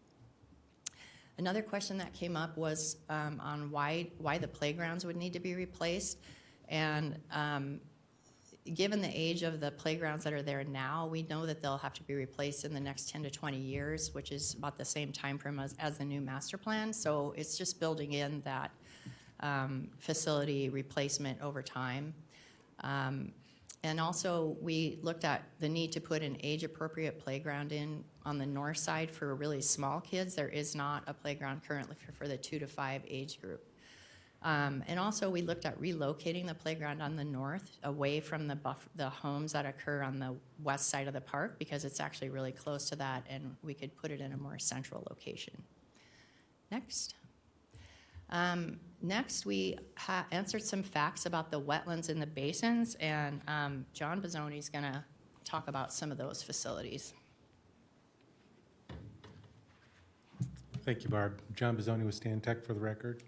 S14: Another question that came up was on why the playgrounds would need to be replaced. And given the age of the playgrounds that are there now, we know that they'll have to be replaced in the next 10 to 20 years, which is about the same time frame as the new master plan. So it's just building in that facility replacement over time. And also, we looked at the need to put an age-appropriate playground in on the north side for really small kids. There is not a playground currently for the 2 to 5 age group. And also, we looked at relocating the playground on the north away from the homes that occur on the west side of the park, because it's actually really close to that, and we could put it in a more central location. Next. Next, we answered some facts about the wetlands and the basins, and John Bazzoni is going to talk about some of those facilities.
S5: Thank you, Barb. John Bazzoni with Stan Tech for the record.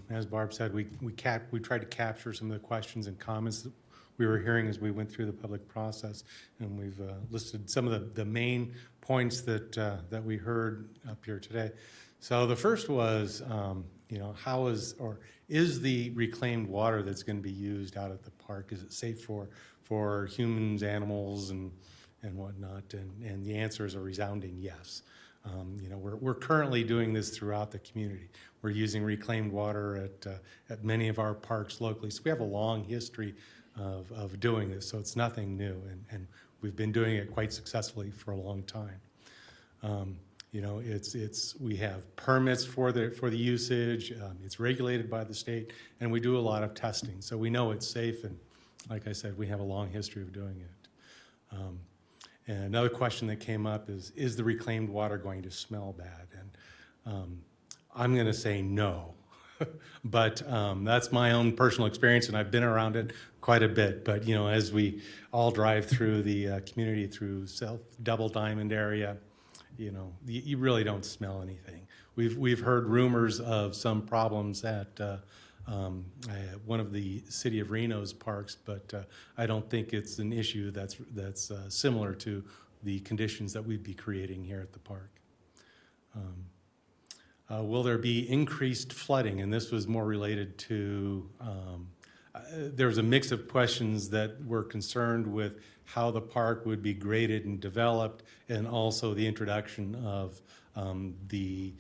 S5: As Barb said, we tried to capture some of the questions and comments that we were hearing as we went through the public process, and we've listed some of the main points that we heard up here today. So the first was how is the reclaimed water that's going to be used out at the park, is it safe for humans, animals, and whatnot? And the answer is a resounding yes. We're currently doing this throughout the community. We're using reclaimed water at many of our parks locally. So we have a long history of doing this, so it's nothing new, and we've been doing it quite successfully for a long time. We have permits for the usage. It's regulated by the state, and we do a lot of testing, so we know it's safe. And like I said, we have a long history of doing it. And another question that came up is the reclaimed water going to smell bad? And I'm going to say no, but that's my own personal experience, and I've been around it quite a bit. But as we all drive through the community, through South Double Diamond area, you really don't smell anything. We've heard rumors of some problems at one of the City of Reno's parks, but I don't think it's an issue that's similar to the conditions that we'd be creating here at the park. Will there be increased flooding? And this was more related to, there was a mix of questions that were concerned with how the park would be graded and developed, and also the introduction of the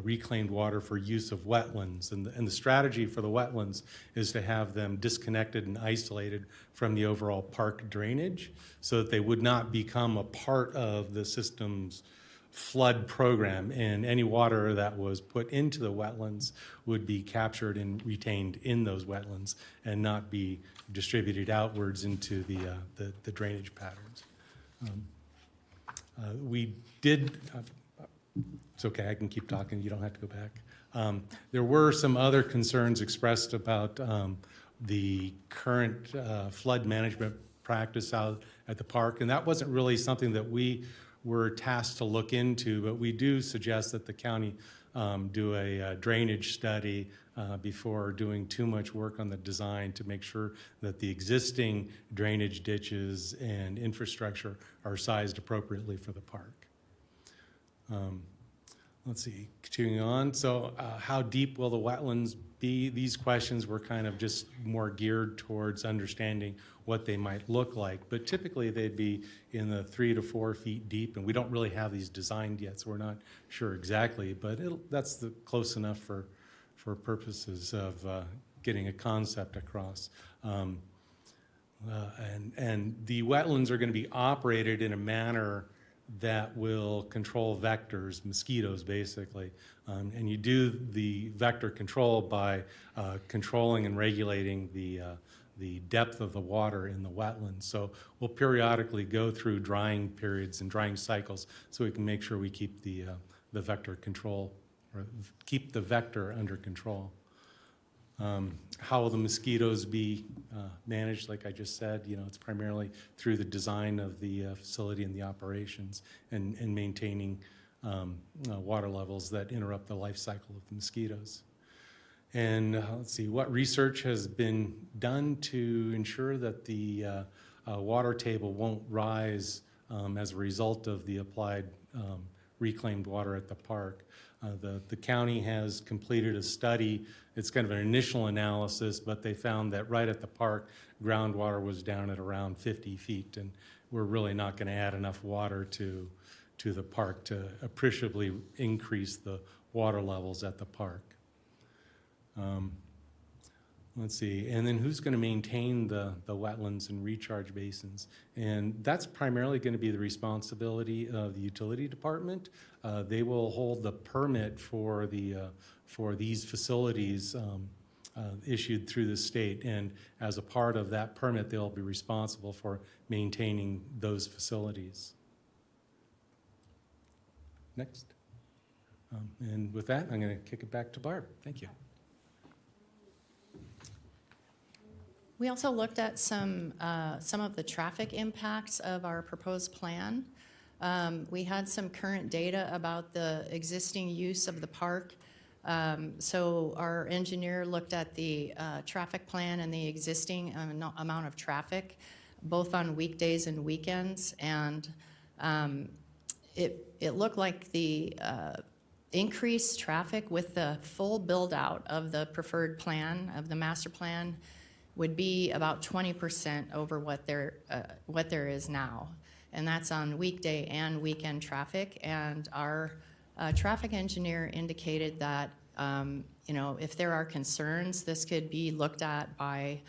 S5: reclaimed water for use of wetlands. And the strategy for the wetlands is to have them disconnected and isolated from the overall park drainage so that they would not become a part of the system's flood program, and any water that was put into the wetlands would be captured and retained in those wetlands and not be distributed outwards into the drainage patterns. We did, it's okay, I can keep talking, you don't have to go back. There were some other concerns expressed about the current flood management practice out at the park, and that wasn't really something that we were tasked to look into, but we do suggest that the county do a drainage study before doing too much work on the design to make sure that the existing drainage ditches and infrastructure are sized appropriately for the park. Let's see, continuing on. So how deep will the wetlands be? These questions were kind of just more geared towards understanding what they might look like, but typically they'd be in the 3 to 4 feet deep, and we don't really have these designed yet, so we're not sure exactly, but that's close enough for purposes of getting a concept across. And the wetlands are going to be operated in a manner that will control vectors, mosquitoes basically. And you do the vector control by controlling and regulating the depth of the water in the wetlands. So we'll periodically go through drying periods and drying cycles so we can make sure we keep the vector control, or keep the vector under control. How will the mosquitoes be managed? Like I just said, it's primarily through the design of the facility and the operations and maintaining water levels that interrupt the life cycle of the mosquitoes. And let's see, what research has been done to ensure that the water table won't rise as a result of the applied reclaimed water at the park? The county has completed a study. It's kind of an initial analysis, but they found that right at the park, groundwater was down at around 50 feet, and we're really not going to add enough water to the park to appreciably increase the water levels at the park. Let's see, and then who's going to maintain the wetlands and recharge basins? And that's primarily going to be the responsibility of the utility department. They will hold the permit for these facilities issued through the state, and as a part of that permit, they'll be responsible for maintaining those facilities. Next. And with that, I'm going to kick it back to Barb. Thank you.
S14: We also looked at some of the traffic impacts of our proposed plan. We had some current data about the existing use of the park. So our engineer looked at the traffic plan and the existing amount of traffic, both on weekdays and weekends, and it looked like the increased traffic with the full build-out of the preferred plan, of the master plan, would be about 20% over what there is now. And that's on weekday and weekend traffic. And our traffic engineer indicated that, if there are concerns, this could be looked at by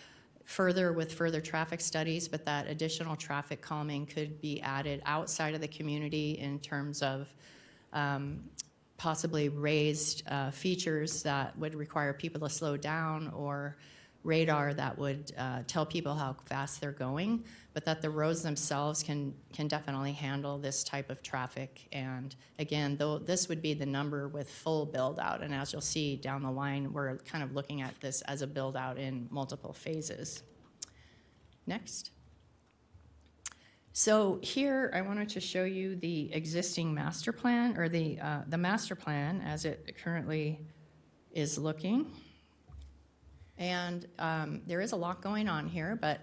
S14: further traffic studies, but that additional traffic calming could be added outside of the community in terms of possibly raised features that would require people to slow down, or radar that would tell people how fast they're going, but that the roads themselves can definitely handle this type of traffic. And again, though this would be the number with full build out, and as you'll see down the line, we're kind of looking at this as a build out in multiple phases. Next. So here I wanted to show you the existing master plan, or the master plan as it currently is looking. And there is a lot going on here, but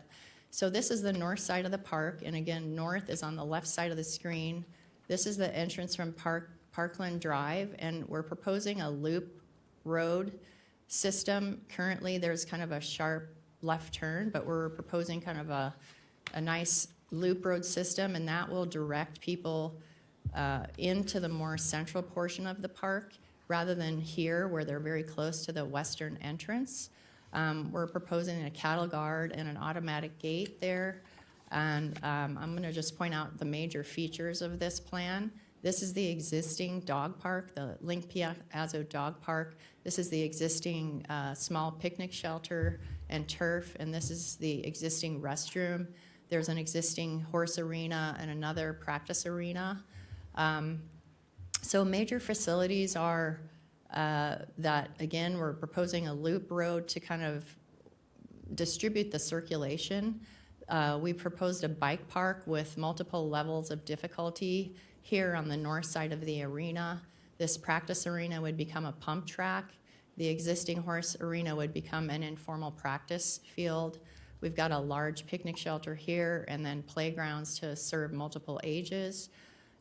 S14: so this is the north side of the park, and again, north is on the left side of the screen. This is the entrance from Parkland Drive, and we're proposing a loop road system. Currently, there's kind of a sharp left turn, but we're proposing kind of a nice loop road system, and that will direct people into the more central portion of the park, rather than here where they're very close to the western entrance. We're proposing a cattle guard and an automatic gate there. And I'm going to just point out the major features of this plan. This is the existing dog park, the Link Piazza Dog Park. This is the existing small picnic shelter and turf, and this is the existing restroom. There's an existing horse arena and another practice arena. So major facilities are that, again, we're proposing a loop road to kind of distribute the circulation. We proposed a bike park with multiple levels of difficulty here on the north side of the arena. This practice arena would become a pump track. The existing horse arena would become an informal practice field. We've got a large picnic shelter here, and then playgrounds to serve multiple ages.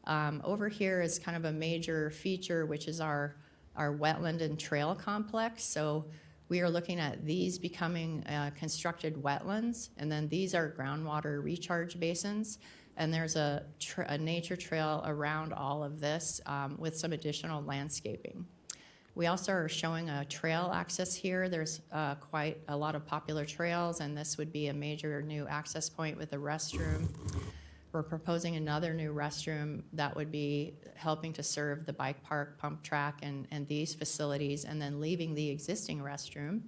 S14: Over here is kind of a major feature, which is our wetland and trail complex. So we are looking at these becoming constructed wetlands, and then these are groundwater recharge basins. And there's a nature trail around all of this with some additional landscaping. We also are showing a trail access here. There's quite a lot of popular trails, and this would be a major new access point with a restroom. We're proposing another new restroom that would be helping to serve the bike park, pump track, and these facilities, and then leaving the existing restroom.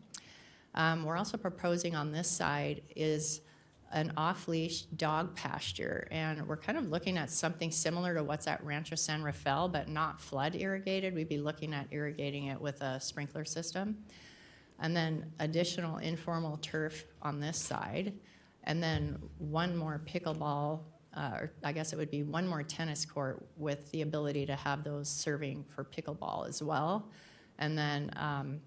S14: We're also proposing on this side is an off-leash dog pasture, and we're kind of looking at something similar to what's at Rancho San Rafael, but not flood irrigated. We'd be looking at irrigating it with a sprinkler system. And then additional informal turf on this side, and then one more pickleball, or I guess it would be one more tennis court with the ability to have those serving for pickleball as well. And then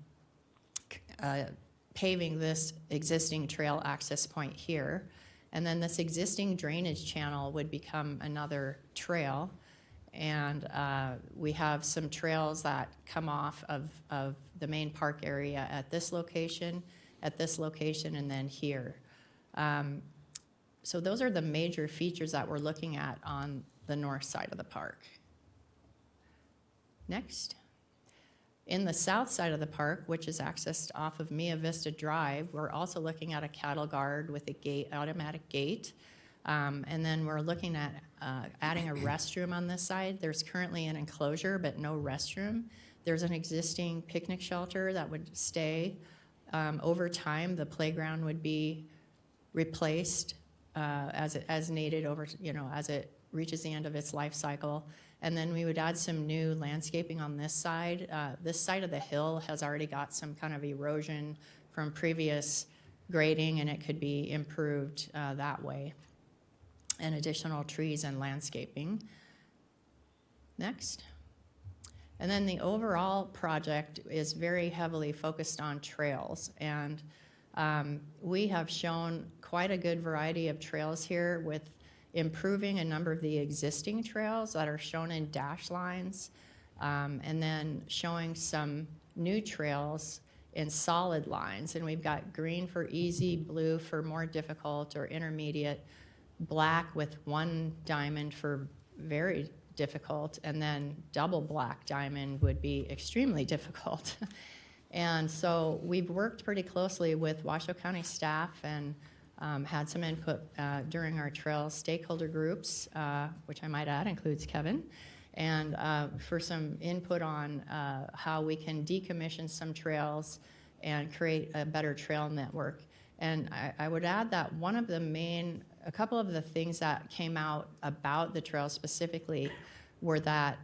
S14: paving this existing trail access point here. And then this existing drainage channel would become another trail. And we have some trails that come off of the main park area at this location, and then here. So those are the major features that we're looking at on the north side of the park. Next. In the south side of the park, which is accessed off of Mia Vista Drive, we're also looking at a cattle guard with a gate, automatic gate. And then we're looking at adding a restroom on this side. There's currently an enclosure, but no restroom. There's an existing picnic shelter that would stay. Over time, the playground would be replaced as needed as it reaches the end of its life cycle. And then we would add some new landscaping on this side. This side of the hill has already got some kind of erosion from previous grading, and it could be improved that way. And additional trees and landscaping. Next. And then the overall project is very heavily focused on trails. And we have shown quite a good variety of trails here, with improving a number of the existing trails that are shown in dashed lines. and then showing some new trails in solid lines. And we've got green for easy, blue for more difficult or intermediate, black with one diamond for very difficult, and then double black diamond would be extremely difficult. And so we've worked pretty closely with Washoe County staff and had some input during our trail stakeholder groups, which I might add includes Kevin, and for some input on how we can decommission some trails and create a better trail network. And I would add that a couple of the things that came out about the trail specifically were that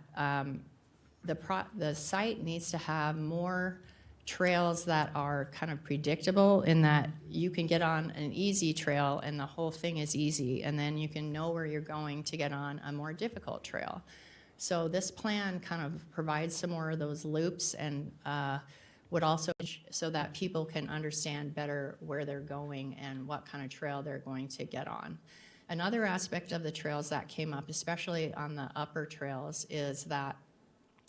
S14: the site needs to have more trails that are kind of predictable, in that you can get on an easy trail and the whole thing is easy, and then you can know where you're going to get on a more difficult trail. So this plan kind of provides some more of those loops, and would also, so that people can understand better where they're going and what kind of trail they're going to get on. Another aspect of the trails that came up, especially on the upper trails, is that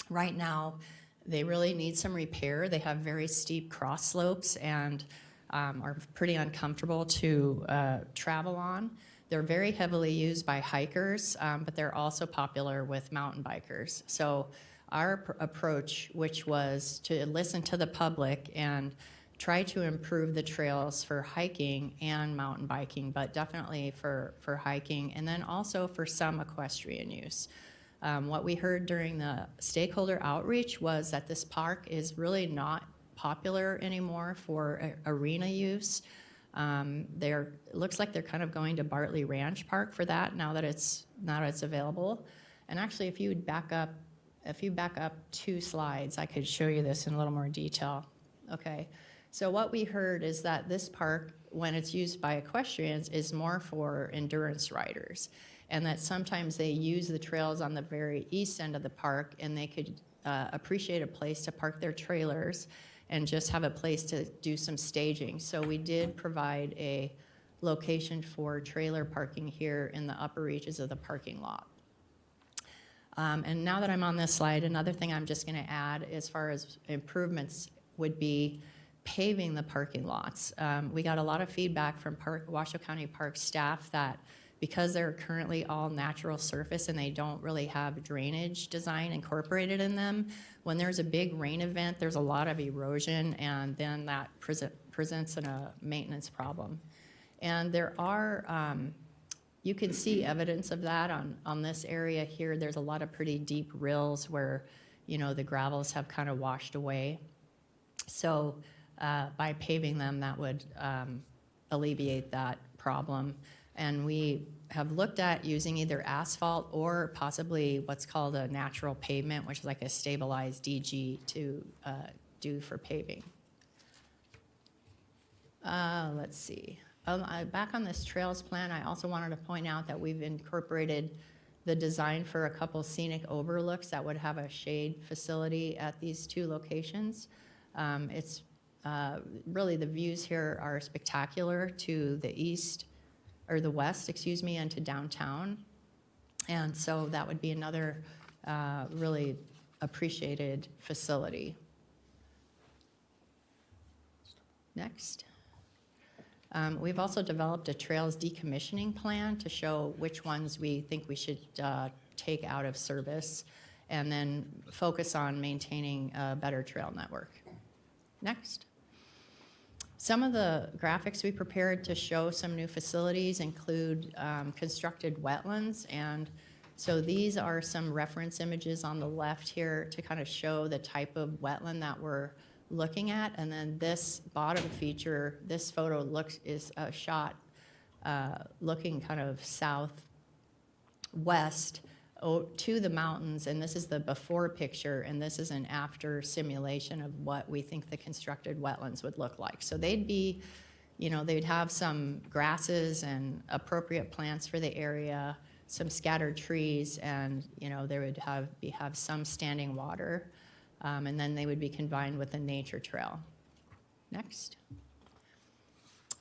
S14: right now they really need some repair. They have very steep cross slopes and are pretty uncomfortable to travel on. They're very heavily used by hikers, but they're also popular with mountain bikers. So our approach, which was to listen to the public and try to improve the trails for hiking and mountain biking, but definitely for hiking, and then also for some equestrian use. What we heard during the stakeholder outreach was that this park is really not popular anymore for arena use. It looks like they're kind of going to Bartley Ranch Park for that now that it's available. And actually, if you back up 2 slides, I could show you this in a little more detail. Okay, so what we heard is that this park, when it's used by equestrians, is more for endurance riders, and that sometimes they use the trails on the very east end of the park, and they could appreciate a place to park their trailers and just have a place to do some staging. So we did provide a location for trailer parking here in the upper reaches of the parking lot. And now that I'm on this slide, another thing I'm just going to add as far as improvements would be paving the parking lots. We got a lot of feedback from Washoe County Park staff that because they're currently all natural surface and they don't really have drainage design incorporated in them, when there's a big rain event, there's a lot of erosion, and then that presents a maintenance problem. And there are, you can see evidence of that on this area here. There's a lot of pretty deep rills where, the gravels have kind of washed away. So by paving them, that would alleviate that problem. And we have looked at using either asphalt or possibly what's called a natural pavement, which is like a stabilized DG to do for paving. Let's see. Back on this trails plan, I also wanted to point out that we've incorporated the design for a couple scenic overlooks that would have a shade facility at these 2 locations. It's really, the views here are spectacular to the east, or the west, excuse me, and to downtown. And so that would be another really appreciated facility. Next. We've also developed a trails decommissioning plan to show which ones we think we should take out of service, and then focus on maintaining a better trail network. Next. Some of the graphics we prepared to show some new facilities include constructed wetlands, and so these are some reference images on the left here to kind of show the type of wetland that we're looking at. And then this bottom feature, this photo is a shot looking kind of southwest to the mountains, and this is the before picture, and this is an after simulation of what we think the constructed wetlands would look like. So they'd be, they'd have some grasses and appropriate plants for the area, some scattered trees, and there would have some standing water, and then they would be combined with a nature trail. Next.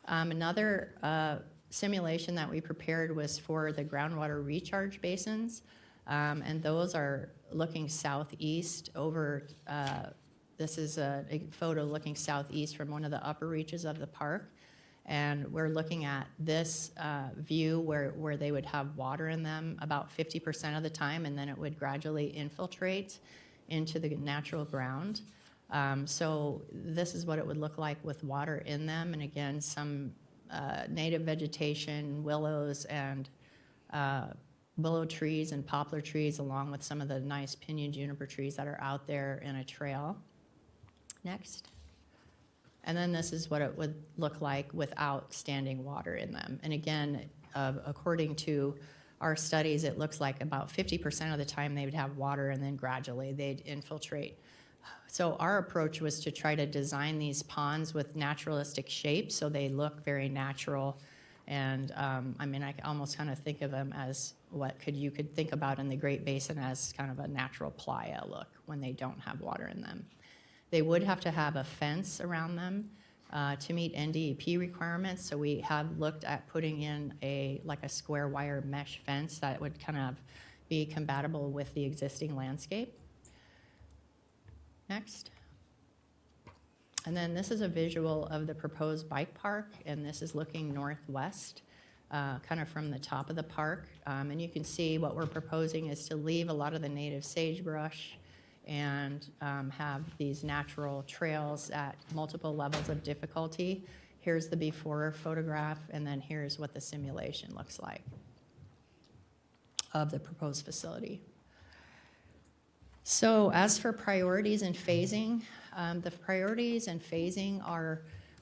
S14: Another simulation that we prepared was for the groundwater recharge basins. And those are looking southeast over, this is a photo looking southeast from one of the upper reaches of the park. And we're looking at this view where they would have water in them about 50% of the time, and then it would gradually infiltrate into the natural ground. So this is what it would look like with water in them, and again, some native vegetation, willows and willow trees and poplar trees, along with some of the nice pinyon juniper trees that are out there in a trail. Next. And then this is what it would look like without standing water in them. And again, according to our studies, it looks like about 50% of the time they would have water, and then gradually they'd infiltrate. So our approach was to try to design these ponds with naturalistic shapes so they look very natural. And I mean, I almost kind of think of them as what you could think about in the Great Basin as kind of a natural playa look when they don't have water in them. They would have to have a fence around them to meet NDEP requirements. So we have looked at putting in like a square wire mesh fence that would kind of be compatible with the existing landscape. Next. And then this is a visual of the proposed bike park, and this is looking northwest, kind of from the top of the park. And you can see what we're proposing is to leave a lot of the native sagebrush and have these natural trails at multiple levels of difficulty. Here's the before photograph, and then here's what the simulation looks like of the proposed facility. So as for priorities and phasing, the priorities and phasing are,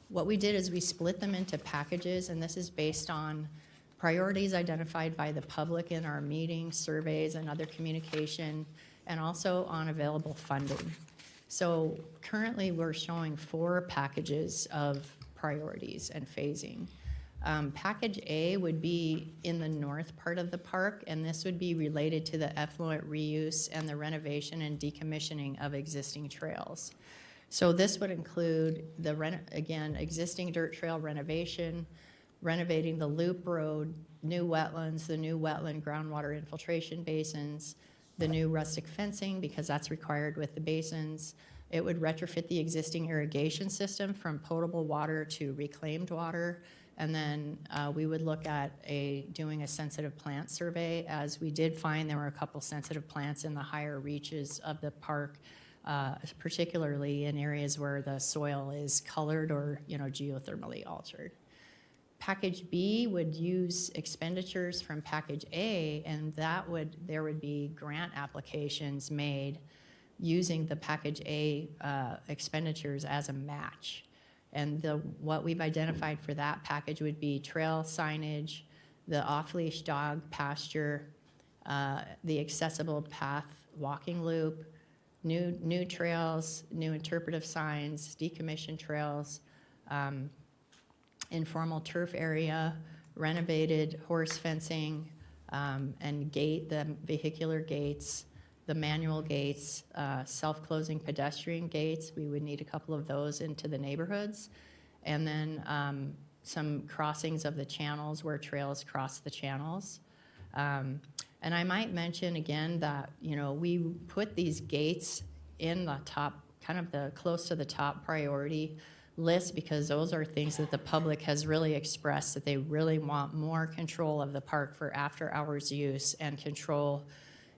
S14: what we did is we split them into packages, and this is based on priorities identified by the public in our meetings, surveys, and other communication, and also on available funding. So currently we're showing 4 packages of priorities and phasing. Package A would be in the north part of the park, and this would be related to the effluent reuse and the renovation and decommissioning of existing trails. So this would include again, existing dirt trail renovation, renovating the loop road, new wetlands, the new wetland groundwater infiltration basins, the new rustic fencing, because that's required with the basins. It would retrofit the existing irrigation system from potable water to reclaimed water. And then we would look at doing a sensitive plant survey, as we did find there were a couple sensitive plants in the higher reaches of the park, particularly in areas where the soil is colored or geothermally altered. Package B would use expenditures from Package A, and there would be grant applications made using the Package A expenditures as a match. And what we've identified for that package would be trail signage, the off-leash dog pasture, the accessible path walking loop, new trails, new interpretive signs, decommissioned trails, informal turf area, renovated horse fencing, and the vehicular gates, the manual gates, self-closing pedestrian gates. We would need a couple of those into the neighborhoods. And then some crossings of the channels where trails cross the channels. And I might mention again that, we put these gates in the top, kind of the close to the top priority list, because those are things that the public has really expressed that they really want more control of the park for after hours use and control.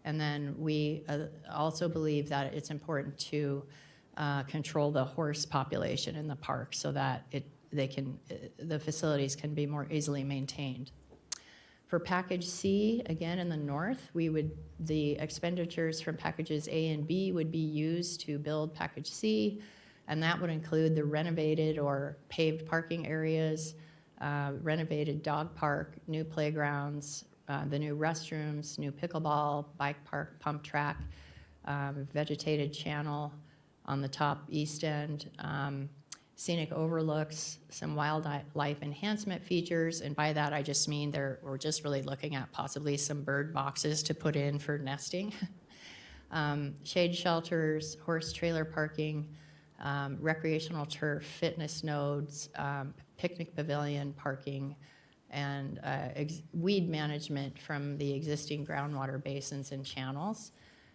S14: And then we also believe that it's important to control the horse population in the park so that the facilities can be more easily maintained. For Package C, again in the north, the expenditures from Packages A and B would be used to build Package C, and that would include the renovated or paved parking areas, renovated dog park, new playgrounds, the new restrooms, new pickleball, bike park, pump track, vegetated channel on the top east end, scenic overlooks, some wildlife enhancement features, and by that I just mean we're just really looking at possibly some bird boxes to put in for nesting, shade shelters, horse trailer parking, recreational turf, fitness nodes, picnic pavilion parking, and weed management from the existing groundwater basins and channels.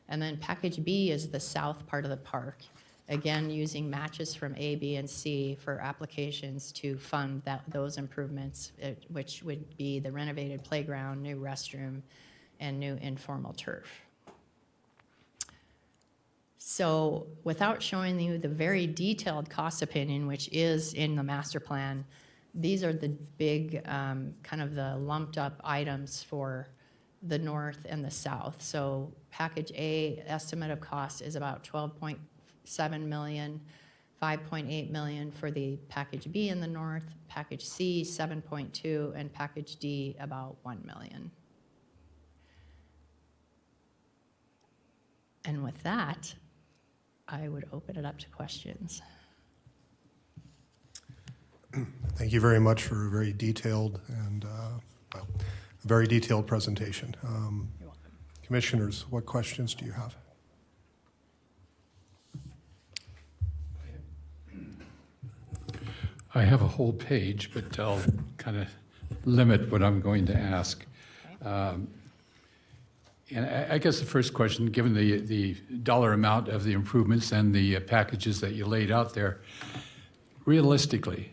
S14: And then package B is the south part of the park. Again, using matches from A, B, and C for applications to fund those improvements, which would be the renovated playground, new restroom, and new informal turf. So without showing you the very detailed cost opinion, which is in the master plan, these are the big kind of the lumped up items for the north and the south. So package A estimate of cost is about 12.7 million, 5.8 million for the package B in the north, package C 7.2, and package D about 1 million. And with that, I would open it up to questions.
S1: Thank you very much for a very detailed and well, a very detailed presentation.
S14: You're welcome.
S1: Commissioners, what questions do you have?
S7: I have a whole page, but I'll kind of limit what I'm going to ask. And I guess the first question, given the dollar amount of the improvements and the packages that you laid out there, realistically,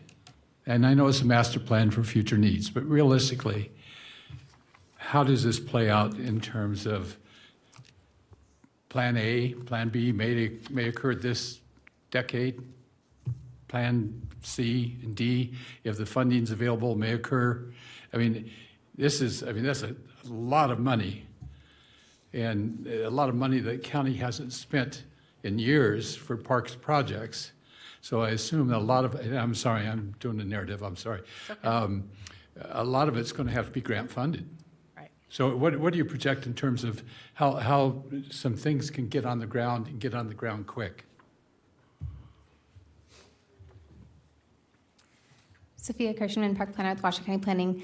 S7: and I know it's a master plan for future needs, but realistically, how does this play out in terms of Plan A, Plan B may occur this decade, Plan C and D, if the funding's available, may occur? I mean, that's a lot of money. And a lot of money that county hasn't spent in years for parks projects. So I assume that a lot of, and I'm sorry, I'm doing the narrative, I'm sorry. Okay. A lot of it's going to have to be grant funded.
S14: Right.
S7: So what do you project in terms of how some things can get on the ground and get on the ground quick?
S13: Sophia Kirschman, Park Planner with Washoe County Planning.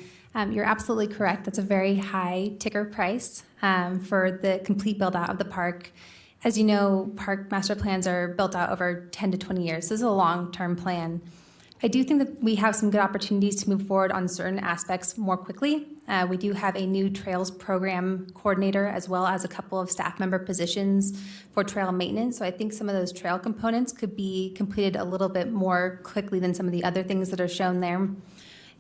S13: You're absolutely correct. That's a very high ticker price for the complete build out of the park. As you know, park master plans are built out over 10 to 20 years. This is a long-term plan. I do think that we have some good opportunities to move forward on certain aspects more quickly. We do have a new trails program coordinator as well as a couple of staff member positions for trail maintenance. So I think some of those trail components could be completed a little bit more quickly than some of the other things that are shown there.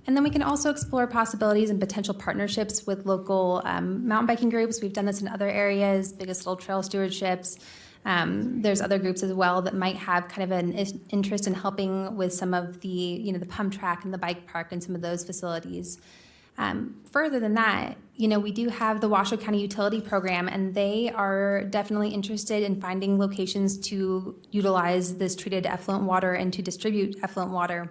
S13: And then we can also explore possibilities and potential partnerships with local mountain biking groups. We've done this in other areas, Biggest Little Trail Stewardships. There's other groups as well that might have kind of an interest in helping with some of the, the pump track and the bike park and some of those facilities. Further than that, we do have the Washoe County Utility Program, and they are definitely interested in finding locations to utilize this treated effluent water and to distribute effluent water.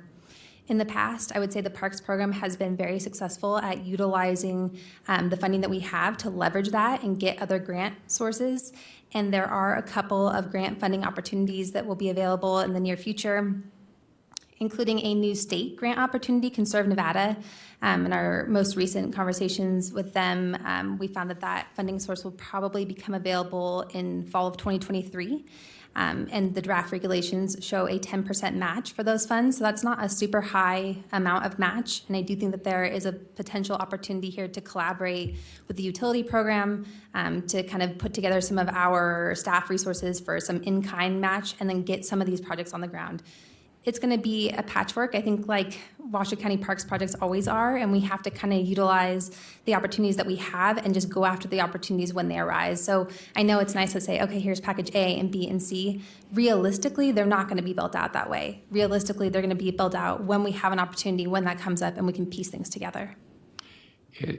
S13: In the past, I would say the Parks program has been very successful at utilizing the funding that we have to leverage that and get other grant sources. And there are a couple of grant funding opportunities that will be available in the near future, including a new state grant opportunity, Conserve Nevada. In our most recent conversations with them, we found that funding source will probably become available in fall of 2023. And the draft regulations show a 10% match for those funds. So that's not a super high amount of match. And I do think that there is a potential opportunity here to collaborate with the utility program to kind of put together some of our staff resources for some in-kind match and then get some of these projects on the ground. It's going to be a patchwork, I think, like Washoe County Parks projects always are, and we have to kind of utilize the opportunities that we have and just go after the opportunities when they arise. So I know it's nice to say, okay, here's package A and B and C. Realistically, they're not going to be built out that way. Realistically, they're going to be built out when we have an opportunity, when that comes up, and we can piece things together.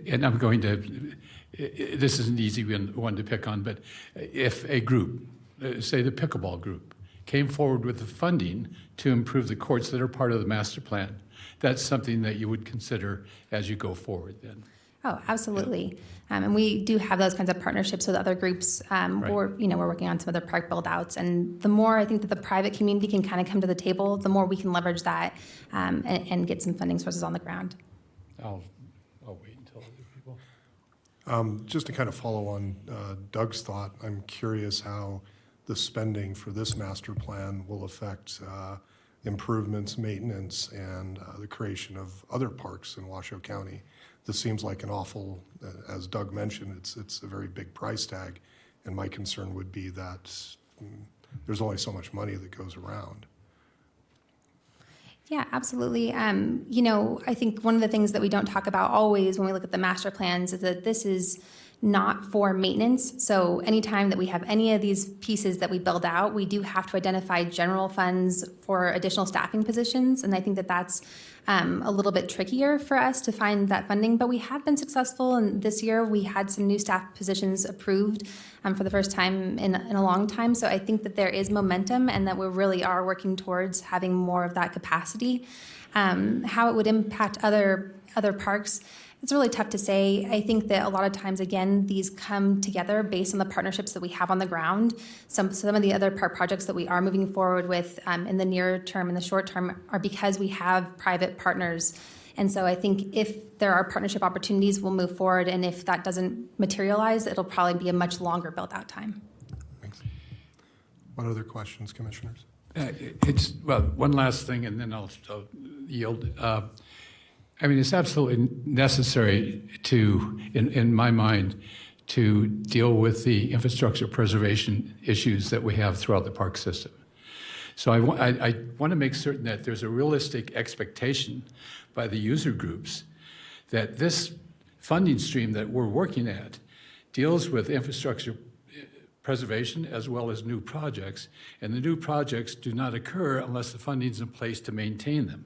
S7: And I'm going to, this is an easy one to pick on, but if a group, say the pickleball group, came forward with the funding to improve the courts that are part of the master plan, that's something that you would consider as you go forward then?
S13: Oh, absolutely. Yeah. And we do have those kinds of partnerships with other groups.
S7: Right.
S13: We're working on some other park build outs. And the more I think that the private community can kind of come to the table, the more we can leverage that and get some funding sources on the ground.
S7: I'll wait until other people.
S1: Just to kind of follow on Doug's thought, I'm curious how the spending for this master plan will affect improvements, maintenance, and the creation of other parks in Washoe County. This seems like an awful, as Doug mentioned, it's a very big price tag, and my concern would be that there's only so much money that goes around.
S13: Yeah, absolutely. You know, I think one of the things that we don't talk about always when we look at the master plans is that this is not for maintenance. So anytime that we have any of these pieces that we build out, we do have to identify general funds for additional staffing positions. And I think that that's a little bit trickier for us to find that funding, but we have been successful. And this year we had some new staff positions approved for the first time in a long time. So I think that there is momentum and that we really are working towards having more of that capacity. How it would impact other parks, it's really tough to say. I think that a lot of times, again, these come together based on the partnerships that we have on the ground. Some of the other park projects that we are moving forward with in the near term and the short term are because we have private partners. And so I think if there are partnership opportunities, we'll move forward. And if that doesn't materialize, it'll probably be a much longer build-out time.
S1: Thanks. What other questions, commissioners?
S7: Well, one last thing, and then I'll yield. I mean, it's absolutely necessary to, in my mind, to deal with the infrastructure preservation issues that we have throughout the park system. So I want to make certain that there's a realistic expectation by the user groups that this funding stream that we're working at deals with infrastructure preservation as well as new projects, and the new projects do not occur unless the funding's in place to maintain them.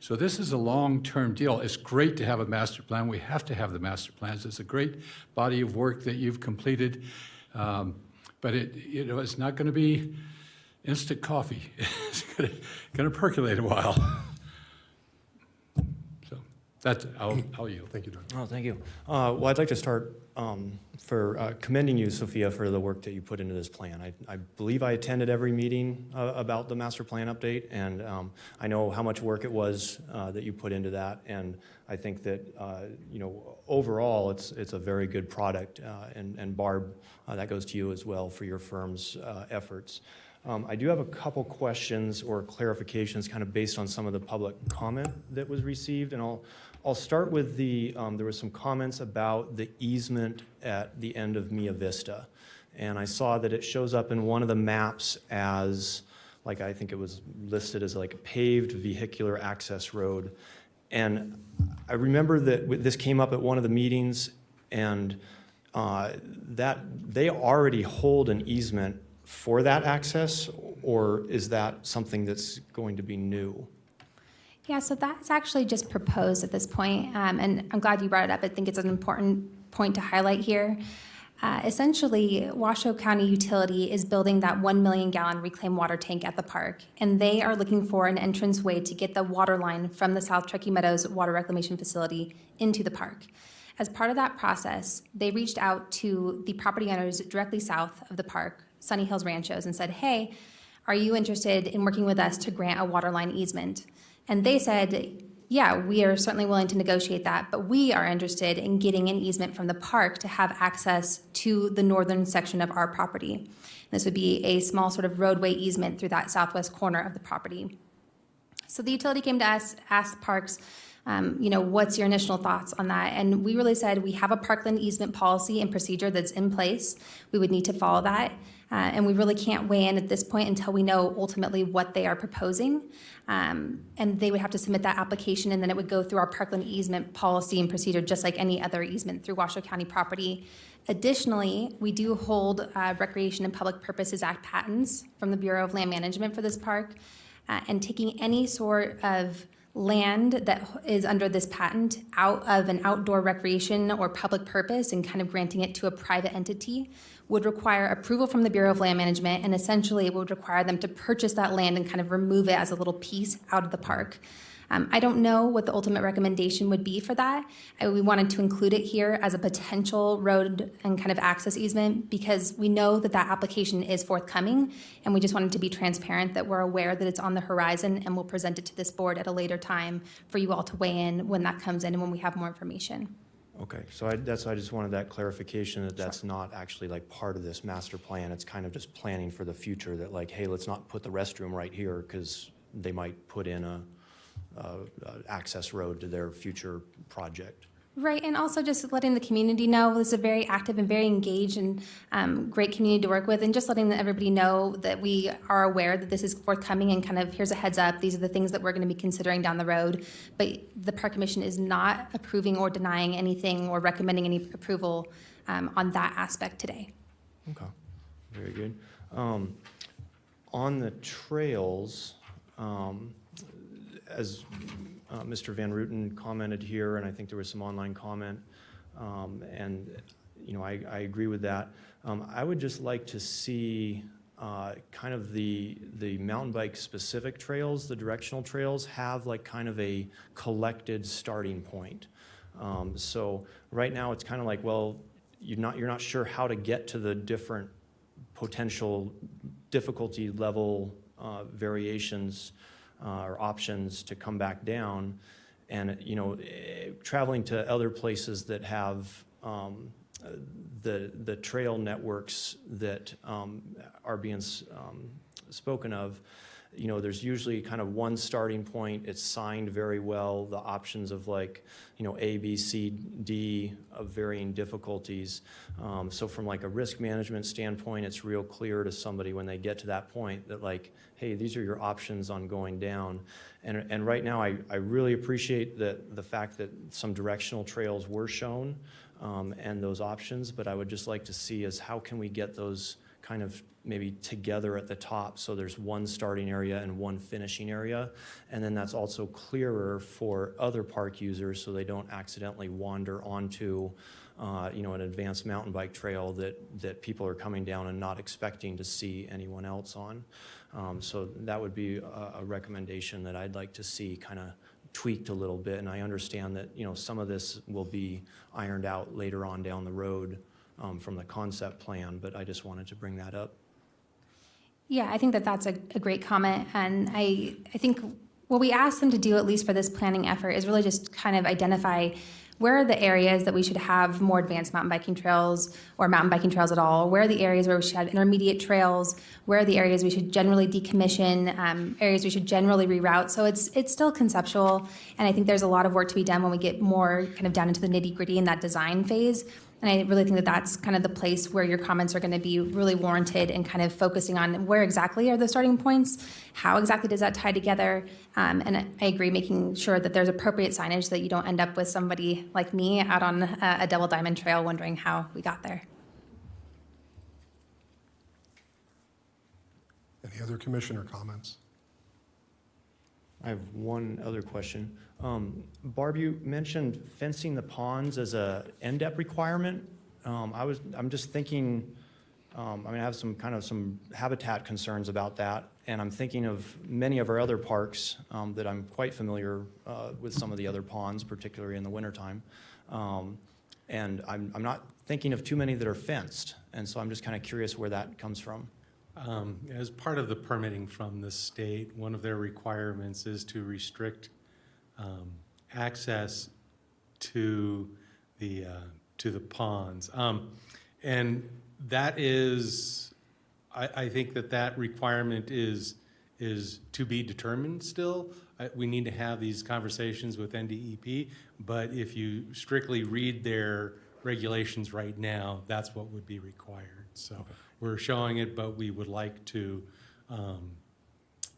S7: So this is a long-term deal. It's great to have a master plan. We have to have the master plans. It's a great body of work that you've completed, but it's not going to be instant coffee. It's going to percolate a while. So that's I'll yield.
S1: Thank you, Doug.
S11: Oh, thank you. Well, I'd like to start for commending you, Sophia, for the work that you put into this plan. I believe I attended every meeting about the master plan update, and I know how much work it was that you put into that. And I think that overall, it's a very good product. And Barb, that goes to you as well for your firm's efforts. I do have a couple questions or clarifications kind of based on some of the public comment that was received, and I'll start with there was some comments about the easement at the end of Mia Vista. And I saw that it shows up in one of the maps as, like, I think it was listed as like a paved vehicular access road. And I remember that this came up at one of the meetings, and that they already hold an easement for that access, or is that something that's going to be new?
S13: Yeah, so that's actually just proposed at this point, and I'm glad you brought it up. I think it's an important point to highlight here. Essentially, Washoe County Utility is building that 1 million gallon reclaimed water tank at the park, and they are looking for an entrance way to get the water line from the South Truckee Meadows Water Reclamation Facility into the park. As part of that process, they reached out to the property owners directly south of the park, Sunny Hills Ranchos, and said, hey, are you interested in working with us to grant a water line easement? And they said, yeah, we are certainly willing to negotiate that, but we are interested in getting an easement from the park to have access to the northern section of our property. This would be a small sort of roadway easement through that southwest corner of the property. So the utility came to us, asked Parks, what's your initial thoughts on that? And we really said we have a parkland easement policy and procedure that's in place. We would need to follow that. And we really can't weigh in at this point until we know ultimately what they are proposing. And they would have to submit that application, and then it would go through our parkland easement policy and procedure just like any other easement through Washoe County property. Additionally, we do hold Recreation and Public Purposes Act patents from the Bureau of Land Management for this park. And taking any sort of land that is under this patent out of an outdoor recreation or public purpose and kind of granting it to a private entity would require approval from the Bureau of Land Management, and essentially it would require them to purchase that land and kind of remove it as a little piece out of the park. I don't know what the ultimate recommendation would be for that. We wanted to include it here as a potential road and kind of access easement because we know that that application is forthcoming, and we just wanted to be transparent that we're aware that it's on the horizon, and we'll present it to this board at a later time for you all to weigh in when that comes in and when we have more information.
S11: Okay, so I just wanted that clarification that that's not actually like part of this master plan. It's kind of just planning for the future that like, hey, let's not put the restroom right here because they might put in a access road to their future project.
S13: Right, and also just letting the community know this is a very active and very engaged and great community to work with, and just letting everybody know that we are aware that this is forthcoming and kind of here's a heads up, these are the things that we're going to be considering down the road. But the Park Commission is not approving or denying anything or recommending any approval on that aspect today.
S11: Okay, very good. On the trails, as Mr. Van Rooten commented here, and I think there was some online comment, and you know, I agree with that. I would just like to see kind of the mountain bike specific trails, the directional trails, have like kind of a collected starting point. So right now it's kind of like, well, you're not sure how to get to the different potential difficulty level variations or options to come back down. And, you know, traveling to other places that have the trail networks that are being spoken of, you know, there's usually kind of one starting point. It's signed very well. The options of like, you know, A, B, C, D of varying difficulties. So from like a risk management standpoint, it's real clear to somebody when they get to that point that like, hey, these are your options on going down. And right now, I really appreciate the fact that some directional trails were shown and those options, but I would just like to see is how can we get those kind of maybe together at the top so there's one starting area and one finishing area, and then that's also clearer for other park users so they don't accidentally wander onto you know, an advanced mountain bike trail that people are coming down and not expecting to see anyone else on. So that would be a recommendation that I'd like to see kind of tweaked a little bit, and I understand that, you know, some of this will be ironed out later on down the road from the concept plan, but I just wanted to bring that up.
S13: Yeah, I think that that's a great comment, and I think what we asked them to do, at least for this planning effort, is really just kind of identify where are the areas that we should have more advanced mountain biking trails or mountain biking trails at all? Where are the areas where we should have intermediate trails? Where are the areas we should generally decommission? Areas we should generally reroute? So it's still conceptual, and I think there's a lot of work to be done when we get more kind of down into the nitty gritty in that design phase. And I really think that that's kind of the place where your comments are going to be really warranted and kind of focusing on where exactly are the starting points, how exactly does that tie together, and I agree, making sure that there's appropriate signage so that you don't end up with somebody like me out on a double diamond trail wondering how we got there.
S1: Any other commissioner comments?
S11: I have one other question. Barb, you mentioned fencing the ponds as a NDEP requirement. I'm just thinking, I mean, I have some habitat concerns about that, and I'm thinking of many of our other parks that I'm quite familiar with some of the other ponds, particularly in the wintertime. And I'm not thinking of too many that are fenced, and so I'm just kind of curious where that comes from.
S5: As part of the permitting from the state, one of their requirements is to restrict access to the ponds, and that is, I think that requirement is to be determined still. We need to have these conversations with NDEP, but if you strictly read their regulations right now, that's what would be required. So okay. We're showing it, but we would like to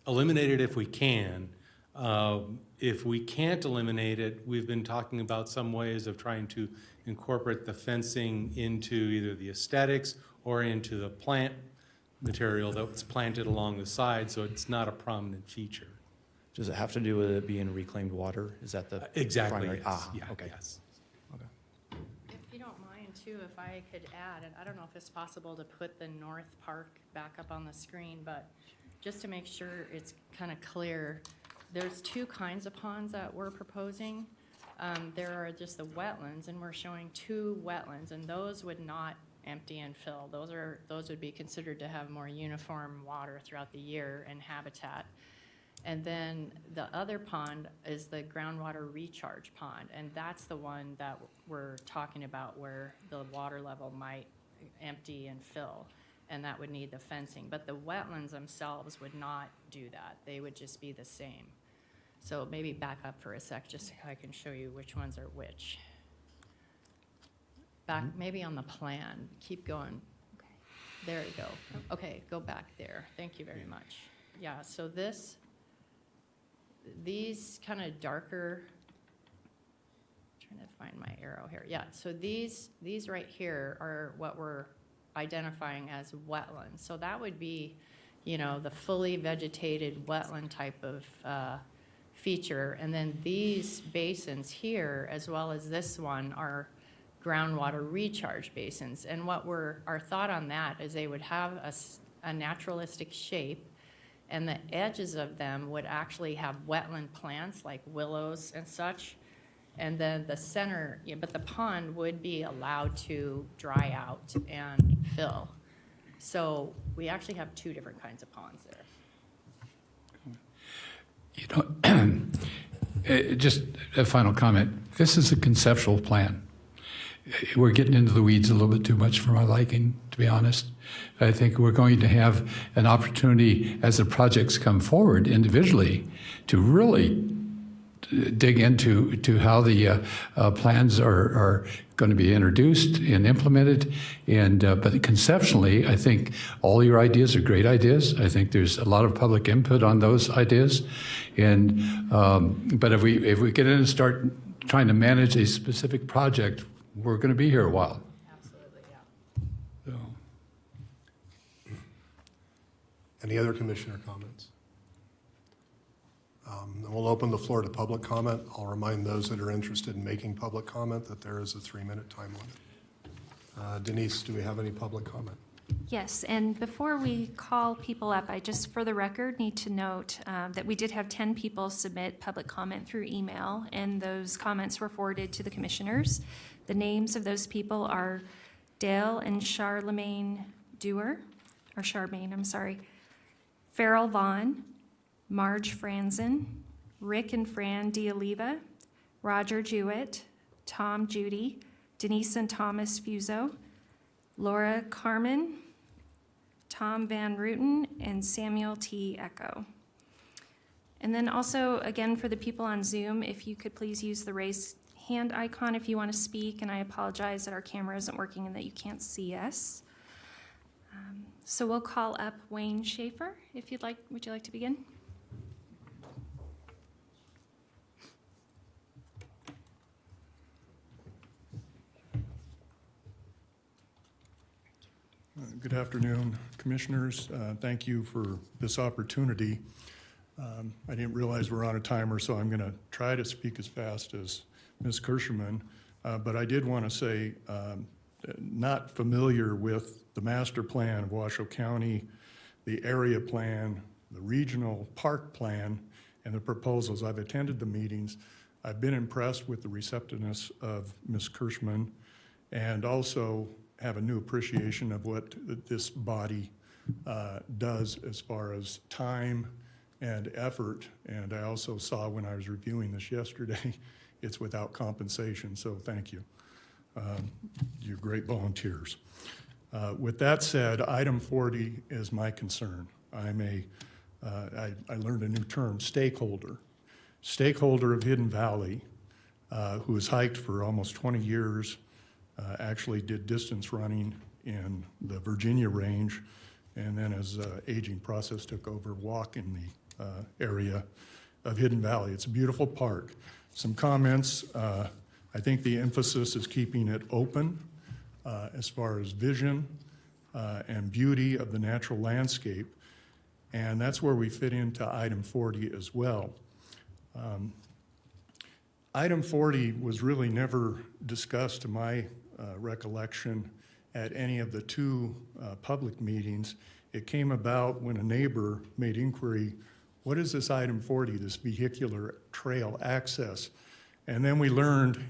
S5: eliminate it if we can. If we can't eliminate it, we've been talking about some ways of trying to incorporate the fencing into either the aesthetics or into the plant material that's planted along the side, so it's not a prominent feature.
S11: Does it have to do with it being reclaimed water? Is that the
S5: exactly?
S11: Primary?
S5: Yes. Yeah,
S11: okay.
S5: Yes.
S11: Okay.
S14: If you don't mind too, if I could add, and I don't know if it's possible to put the North Park back up on the screen, but just to make sure it's kind of clear, there's two kinds of ponds that we're proposing. There are just the wetlands, and we're showing two wetlands, and those would not empty and fill. Those would be considered to have more uniform water throughout the year and habitat. And then the other pond is the groundwater recharge pond, and that's the one that we're talking about where the water level might empty and fill. and that would need the fencing. But the wetlands themselves would not do that. They would just be the same. So maybe back up for a sec, just so I can show you which ones are which. Back, maybe on the plan, keep going. Okay. There you go. Okay, go back there. Thank you very much. Yeah, so these kind of darker, trying to find my arrow here. Yeah, so these right here are what we're identifying as wetlands. So that would be, you know, the fully vegetated wetland type of feature. And then these basins here, as well as this one, are groundwater recharge basins. And what our thought on that is they would have a naturalistic shape, and the edges of them would actually have wetland plants like willows and such. And then the center, yeah, but the pond would be allowed to dry out and fill. So we actually have two different kinds of ponds there.
S7: You know, just a final comment. This is a conceptual plan. We're getting into the weeds a little bit too much for my liking, to be honest. I think we're going to have an opportunity as the projects come forward individually to really dig into how the plans are going to be introduced and implemented. And but conceptually, I think all your ideas are great ideas. I think there's a lot of public input on those ideas. And but if we get in and start trying to manage a specific project, we're going to be here a while.
S14: Absolutely, yeah.
S7: So.
S1: Any other commissioner comments? Then we'll open the floor to public comment. I'll remind those that are interested in making public comment that there is a 3-minute time limit. Denise, do we have any public comment?
S2: Yes, and before we call people up, I just, for the record, need to note that we did have 10 people submit public comment through email, and those comments were forwarded to the commissioners. The names of those people are Dale and Charlemagne Dewar, or Charmaine, I'm sorry, Farrell Vaughn, Marge Franzen, Rick and Fran D'Oliva, Roger Jewett, Tom Judy, Denise and Thomas Fuso, Laura Carmen, Tom Van Rooten, and Samuel T. Echo. And then also, again, for the people on Zoom, if you could please use the raise hand icon if you want to speak, and I apologize that our camera isn't working and that you can't see us. So we'll call up Wayne Schaefer, if you'd like. Would you like to begin?
S5: Good afternoon, commissioners. Thank you for this opportunity. I didn't realize we're on a timer, so I'm going to try to speak as fast as Ms. Kirschman. But I did want to say, not familiar with the master plan of Washoe County, the area plan, the regional park plan, and the proposals. I've attended the meetings. I've been impressed with the receptiveness of Ms. Kirschman, and also have a new appreciation of what this body does as far as time and effort. And I also saw when I was reviewing this yesterday, it's without compensation, so thank you. You're great volunteers. With that said, item 40 is my concern. I learned a new term, stakeholder. Stakeholder of Hidden Valley, who has hiked for almost 20 years, actually did distance running in the Virginia range, and then as aging process took over, walk in the area of Hidden Valley. It's a beautiful park. Some comments, I think the emphasis is keeping it open as far as vision and beauty of the natural landscape, and that's where we fit into item 40 as well. Item 40 was really never discussed to my recollection at any of the two public meetings. It came about when a neighbor made inquiry, what is this item 40, this vehicular trail access? And then we learned,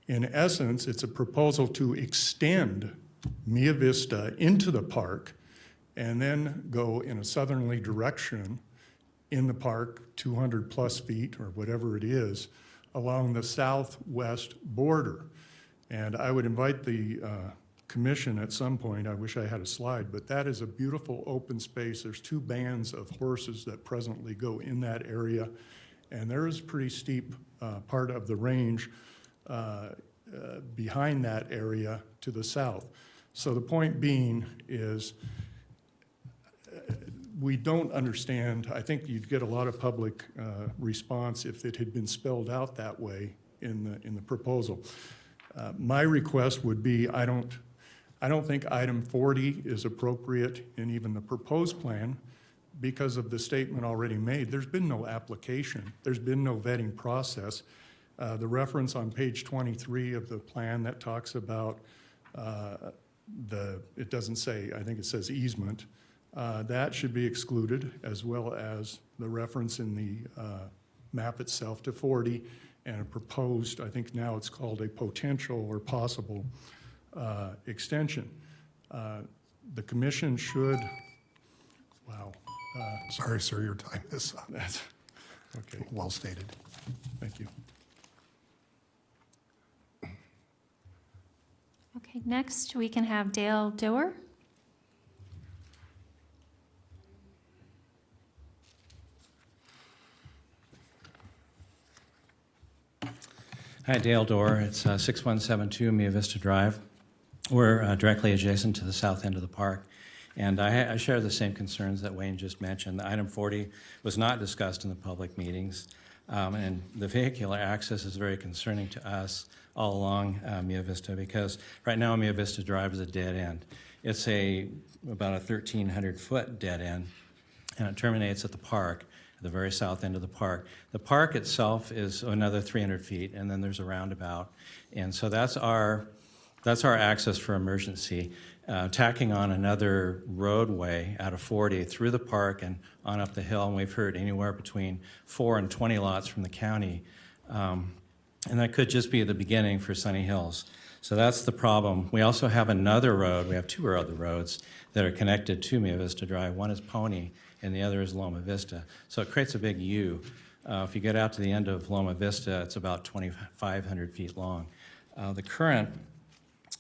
S5: in essence, it's a proposal to extend Mia Vista into the park and then go in a southerly direction in the park, 200 plus feet or whatever it is, along the southwest border. And I would invite the commission at some point, I wish I had a slide, but that is a beautiful open space. There's 2 bands of horses that presently go in that area, and there is a pretty steep part of the range behind that area to the south. So the point being is we don't understand. I think you'd get a lot of public response if it had been spelled out that way in the proposal. My request would be, I don't think item 40 is appropriate in even the proposed plan because of the statement already made. There's been no application. There's been no vetting process. The reference on page 23 of the plan that talks about it doesn't say, I think it says easement. That should be excluded, as well as the reference in the map itself to 40 and a proposed, I think now it's called a potential or possible extension. The commission should, wow.
S1: Sorry, sir, your time is up.
S5: That's, okay,
S1: Well stated.
S5: thank you.
S2: Okay, next we can have Dale Doer.
S15: Hi, Dale Dorr. It's 6172 Mia Vista Drive. We're directly adjacent to the south end of the park. And I share the same concerns that Wayne just mentioned. Item 40 was not discussed in the public meetings. And the vehicular access is very concerning to us all along Mia Vista, because right now Mia Vista Drive is a dead end. It's about a 1,300-foot dead end, and it terminates at the park, the very south end of the park. The park itself is another 300 feet, and then there's a roundabout. And so that's our access for emergency. Tacking on another roadway out of 40 through the park and on up the hill, and we've heard anywhere between 4 and 20 lots from the county. And that could just be the beginning for Sunny Hills. So that's the problem. We also have another road. We have 2 other roads that are connected to Mia Vista Drive. One is Pony, and the other is Loma Vista. So it creates a big U. If you get out to the end of Loma Vista, it's about 2,500 feet long. The current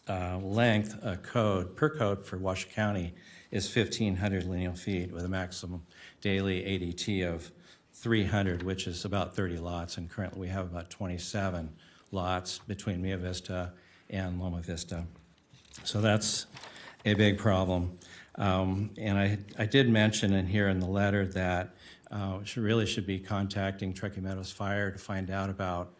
S15: length per code for Washoe County is 1,500 lineal feet with a maximum daily ADT of 300, which is about 30 lots, and currently we have about 27 lots between Mia Vista and Loma Vista. So that's a big problem. And I did mention in here in the letter that really should be contacting Truckee Meadows Fire to find out about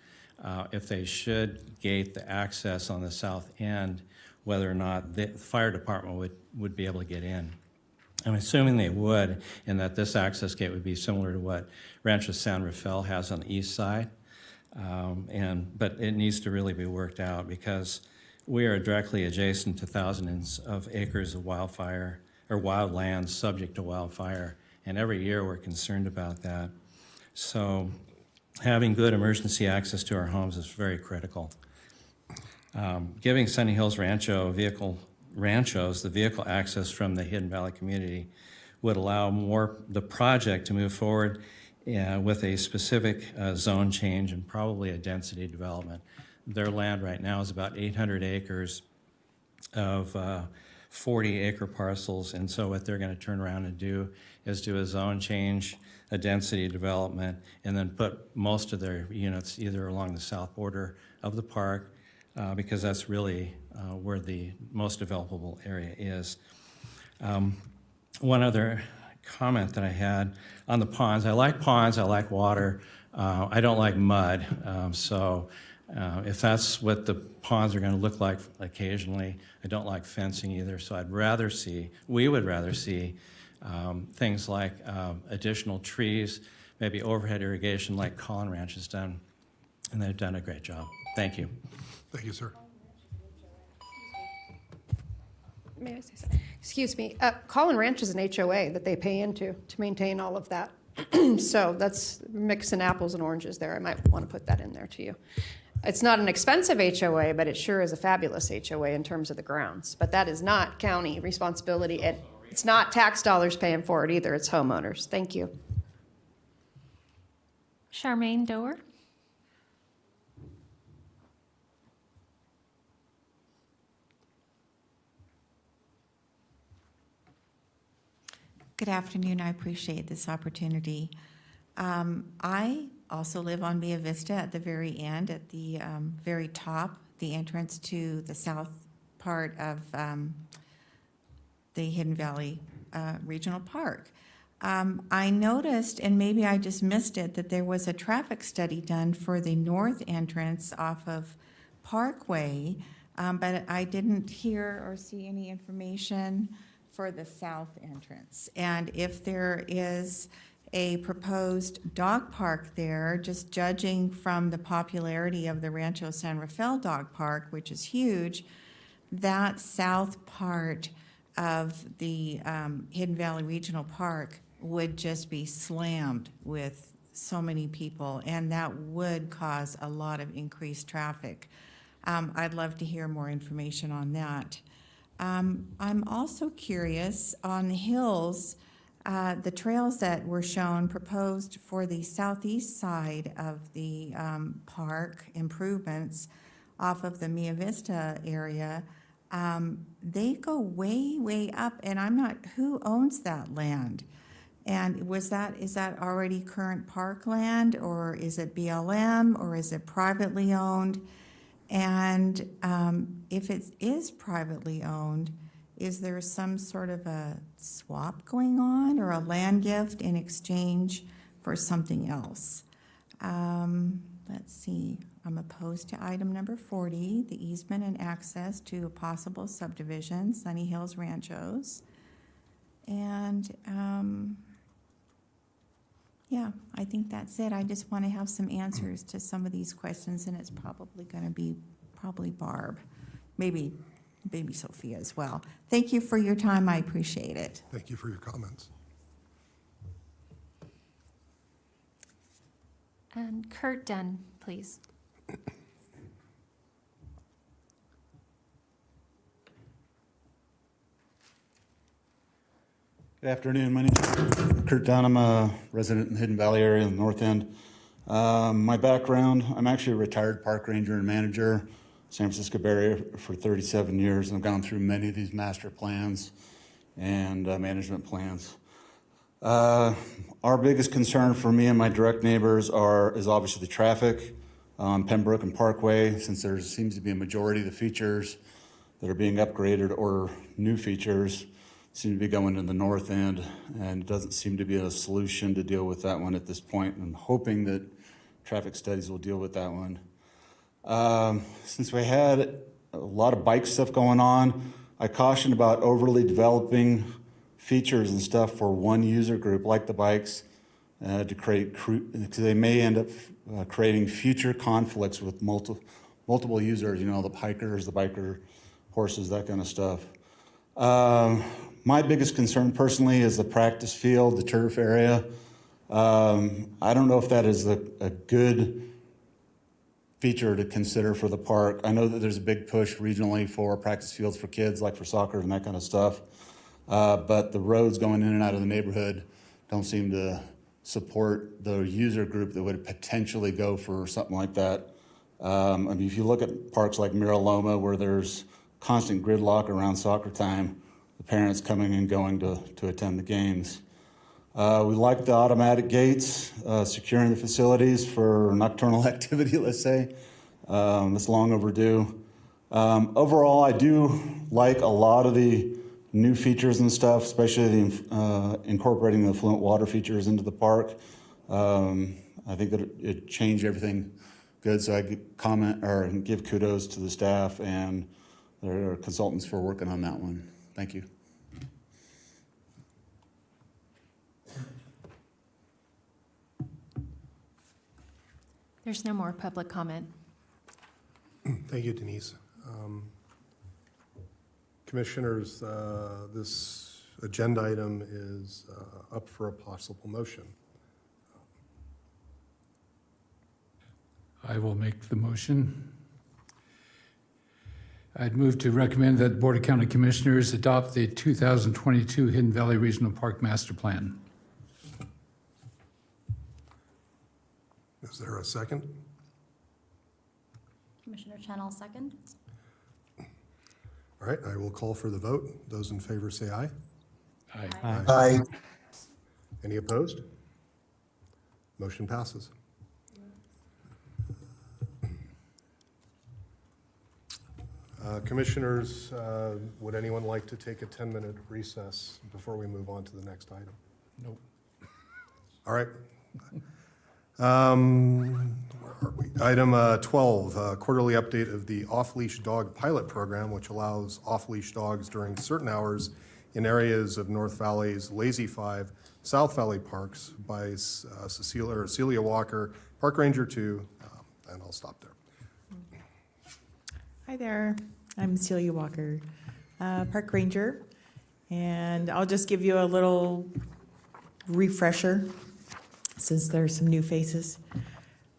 S15: if they should gate the access on the south end, whether or not the fire department would be able to get in. I'm assuming they would, and that this access gate would be similar to what Rancho San Rafael has on the east side. But it needs to really be worked out because we are directly adjacent to thousands of acres of wildfire or wildlands subject to wildfire, and every year we're concerned about that. So having good emergency access to our homes is very critical. Giving Sunny Hills Ranchos the vehicle access from the Hidden Valley community would allow the project to move forward with a specific zone change and probably a density development. Their land right now is about 800 acres of 40-acre parcels, and so what they're going to turn around and do is do a zone change, a density development, and then put most of their units either along the south border of the park, because that's really where the most developable area is. One other comment that I had on the ponds. I like water. I don't like mud. So if that's what the ponds are going to look like occasionally, I don't like fencing either. So we would rather see things like additional trees, maybe overhead irrigation like Collin Ranch has done, and they've done a great job. Thank you.
S1: Thank you, sir.
S12: May I say something? Excuse me. Collin Ranch is an HOA that they pay into to maintain all of that. So that's mixing apples and oranges there. I might want to put that in there to you. It's not an expensive HOA, but it sure is a fabulous HOA in terms of the grounds. But that is not county responsibility. And it's not tax dollars paying for it either. It's homeowners. Thank you.
S2: Charmaine Doer.
S16: Good afternoon. I appreciate this opportunity. I also live on Via Vista at the very end, at the very top, the entrance to the south part of the Hidden Valley Regional Park. I noticed, and maybe I just missed it, that there was a traffic study done for the north entrance off of Parkway, but I didn't hear or see any information for the south entrance. And if there is a proposed dog park there, just judging from the popularity of the Rancho San Rafael Dog Park, which is huge, that south part of the Hidden Valley Regional Park would just be slammed with so many people, and that would cause a lot of increased traffic. I'd love to hear more information on that. I'm also curious on the hills, the trails that were shown proposed for the southeast side of the park improvements off of the Mia Vista area. They go way, way up, and I'm not, who owns that land? And is that already current parkland, or is it BLM, or is it privately owned? And if it is privately owned, is there some sort of a swap going on or a land gift in exchange for something else? Let's see. I'm opposed to item number 40, the easement and access to a possible subdivision, Sunny Hills Ranchos. And yeah, I think that's it. I just want to have some answers to some of these questions, and it's probably going to be Barb, maybe Sophia as well. Thank you for your time. I appreciate it.
S1: Thank you for your comments.
S2: And Kurt Dunn, please.
S17: Good afternoon. My name is Kurt Dunn. I'm a resident in the Hidden Valley area in the north end. My background, I'm actually a retired park ranger and manager, San Francisco Bay Area for 37 years, and I've gone through many of these master plans and management plans. Our biggest concern for me and my direct neighbors is obviously the traffic on Pembroke and Parkway, since there seems to be a majority of the features that are being upgraded or new features seem to be going to the north end, and it doesn't seem to be a solution to deal with that one at this point. I'm hoping that traffic studies will deal with that one. Since we had a lot of bike stuff going on, I cautioned about overly developing features and stuff for one user group, like the bikes, to create, because they may end up creating future conflicts with multiple users, you know, the hikers, the biker horses, that kind of stuff. My biggest concern personally is the practice field, the turf area. I don't know if that is a good feature to consider for the park. I know that there's a big push regionally for practice fields for kids, like for soccer and that kind of stuff. But the roads going in and out of the neighborhood don't seem to support the user group that would potentially go for something like that. I mean, if you look at parks like Mira Loma, where there's constant gridlock around soccer time, the parents coming and going to attend the games. We like the automatic gates, securing the facilities for nocturnal activity, let's say. It's long overdue. Overall, I do like a lot of the new features and stuff, especially the incorporating the effluent water features into the park. I think that it changed everything good, so I comment or give kudos to the staff and their consultants for working on that one. Thank you.
S2: There's no more public comment.
S1: Thank you, Denise. Commissioners, this agenda item is up for a possible motion.
S7: I will make the motion. I'd move to recommend that the Board of County Commissioners adopt the 2022 Hidden Valley Regional Park Master Plan.
S1: Is there a second?
S18: Commissioner Channel, second.
S1: All right, I will call for the vote. Those in favor say aye.
S7: Aye.
S4: Aye.
S1: Any opposed? Motion passes. Commissioners, would anyone like to take a 10-minute recess before we move on to the next item?
S7: Nope.
S1: All right. Where are we? Item 12, quarterly update of the off-leash dog pilot program, which allows off-leash dogs during certain hours in areas of North Valley's Lazy Five, South Valley Parks by Celia Walker, Park Ranger 2, and I'll stop there.
S16: Hi there, I'm Celia Walker, Park Ranger, and I'll just give you a little refresher since there's some new faces.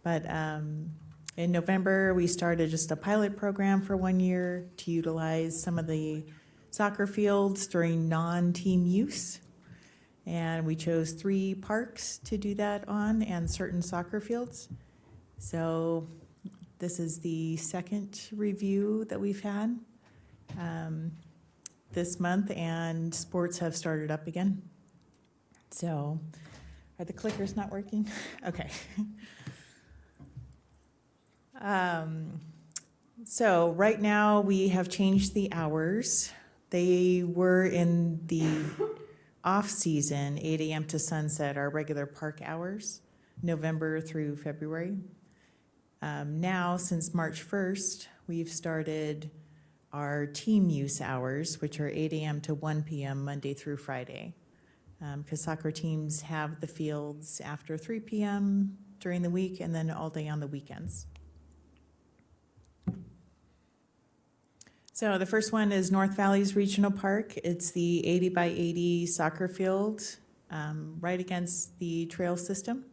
S16: But in November, we started just a pilot program for 1 year to utilize some of the soccer fields during non-team use. And we chose 3 parks to do that on and certain soccer fields. So this is the second review that we've had this month, and sports have started up again. So, are the clickers not working? Okay. So right now we have changed the hours. They were in the off-season, 8 a.m. to sunset, our regular park hours, November through February. Now, since March 1st, we've started our team use hours, which are 8 a.m. to 1 p.m. Monday through Friday. Because soccer teams have the fields after 3 p.m. during the week and then all day on the weekends. So the first one is North Valley's Regional Park. It's the 80 by 80 soccer field right against the trail system.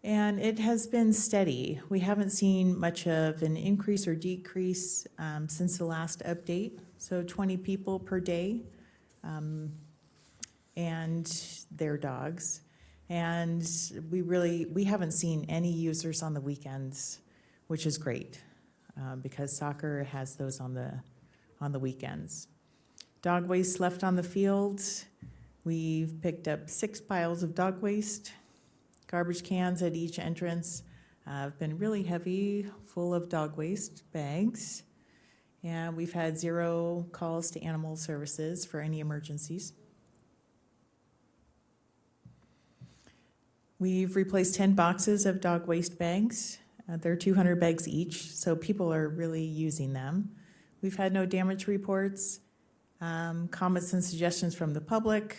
S16: And it has been steady. We haven't seen much of an increase or decrease since the last update. So 20 people per day and their dogs. And we haven't seen any users on the weekends, which is great because soccer has those on the weekends. Dog waste left on the field. We've picked up 6 piles of dog waste. Garbage cans at each entrance have been really heavy, full of dog waste bags. And we've had 0 calls to animal services for any emergencies. We've replaced 10 boxes of dog waste bags. They're 200 bags each, so people are really using them. We've had no damage reports, comments and suggestions from the public.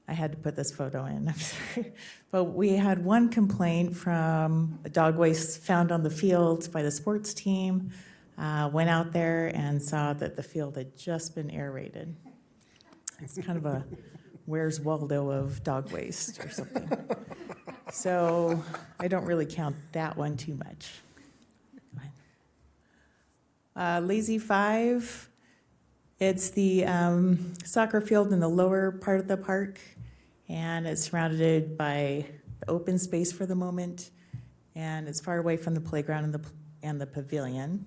S16: I had to put this photo in, I'm sorry. But we had one complaint from dog waste found on the field by the sports team. Went out there and saw that the field had just been aerated. It's kind of a Where's Waldo of dog waste or something. So I don't really count that one too much. Lazy Five, it's the soccer field in the lower part of the park, and it's surrounded by the open space for the moment, and it's far away from the playground and the pavilion.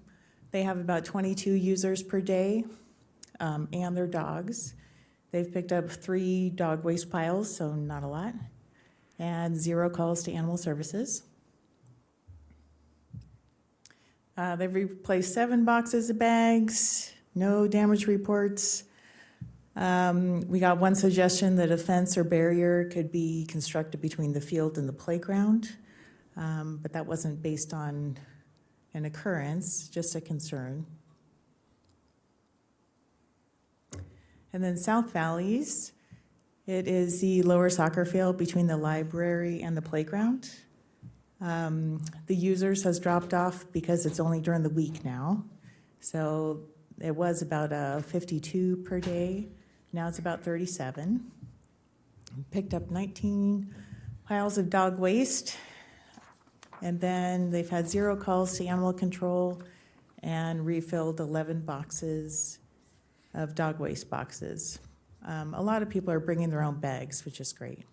S16: They have about 22 users per day and their dogs. They've picked up 3 dog waste piles, so not a lot, and 0 calls to animal services. They've replaced 7 boxes of bags, no damage reports. We got one suggestion that a fence or barrier could be constructed between the field and the playground, but that wasn't based on an occurrence, just a concern. And then South Valley's, it is the lower soccer field between the library and the playground. The users has dropped off because it's only during the week now. So it was about 52 per day. Now it's about 37. Picked up 19 piles of dog waste. And then they've had 0 calls to animal control and refilled 11 boxes of dog waste boxes. A lot of people are bringing their own bags, which is great.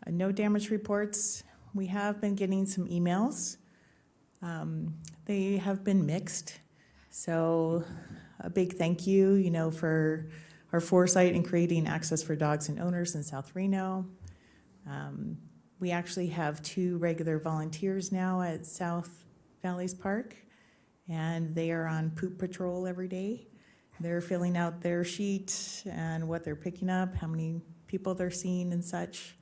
S16: No damage reports. We have been getting some emails. They have been mixed. So a big thank you, for
S18: our foresight in creating access for dogs and owners in South Reno. We actually have 2 regular volunteers now at South Valleys Park, and they are on poop patrol every day. They're filling out their sheet and what they're picking up, how many people they're seeing and such.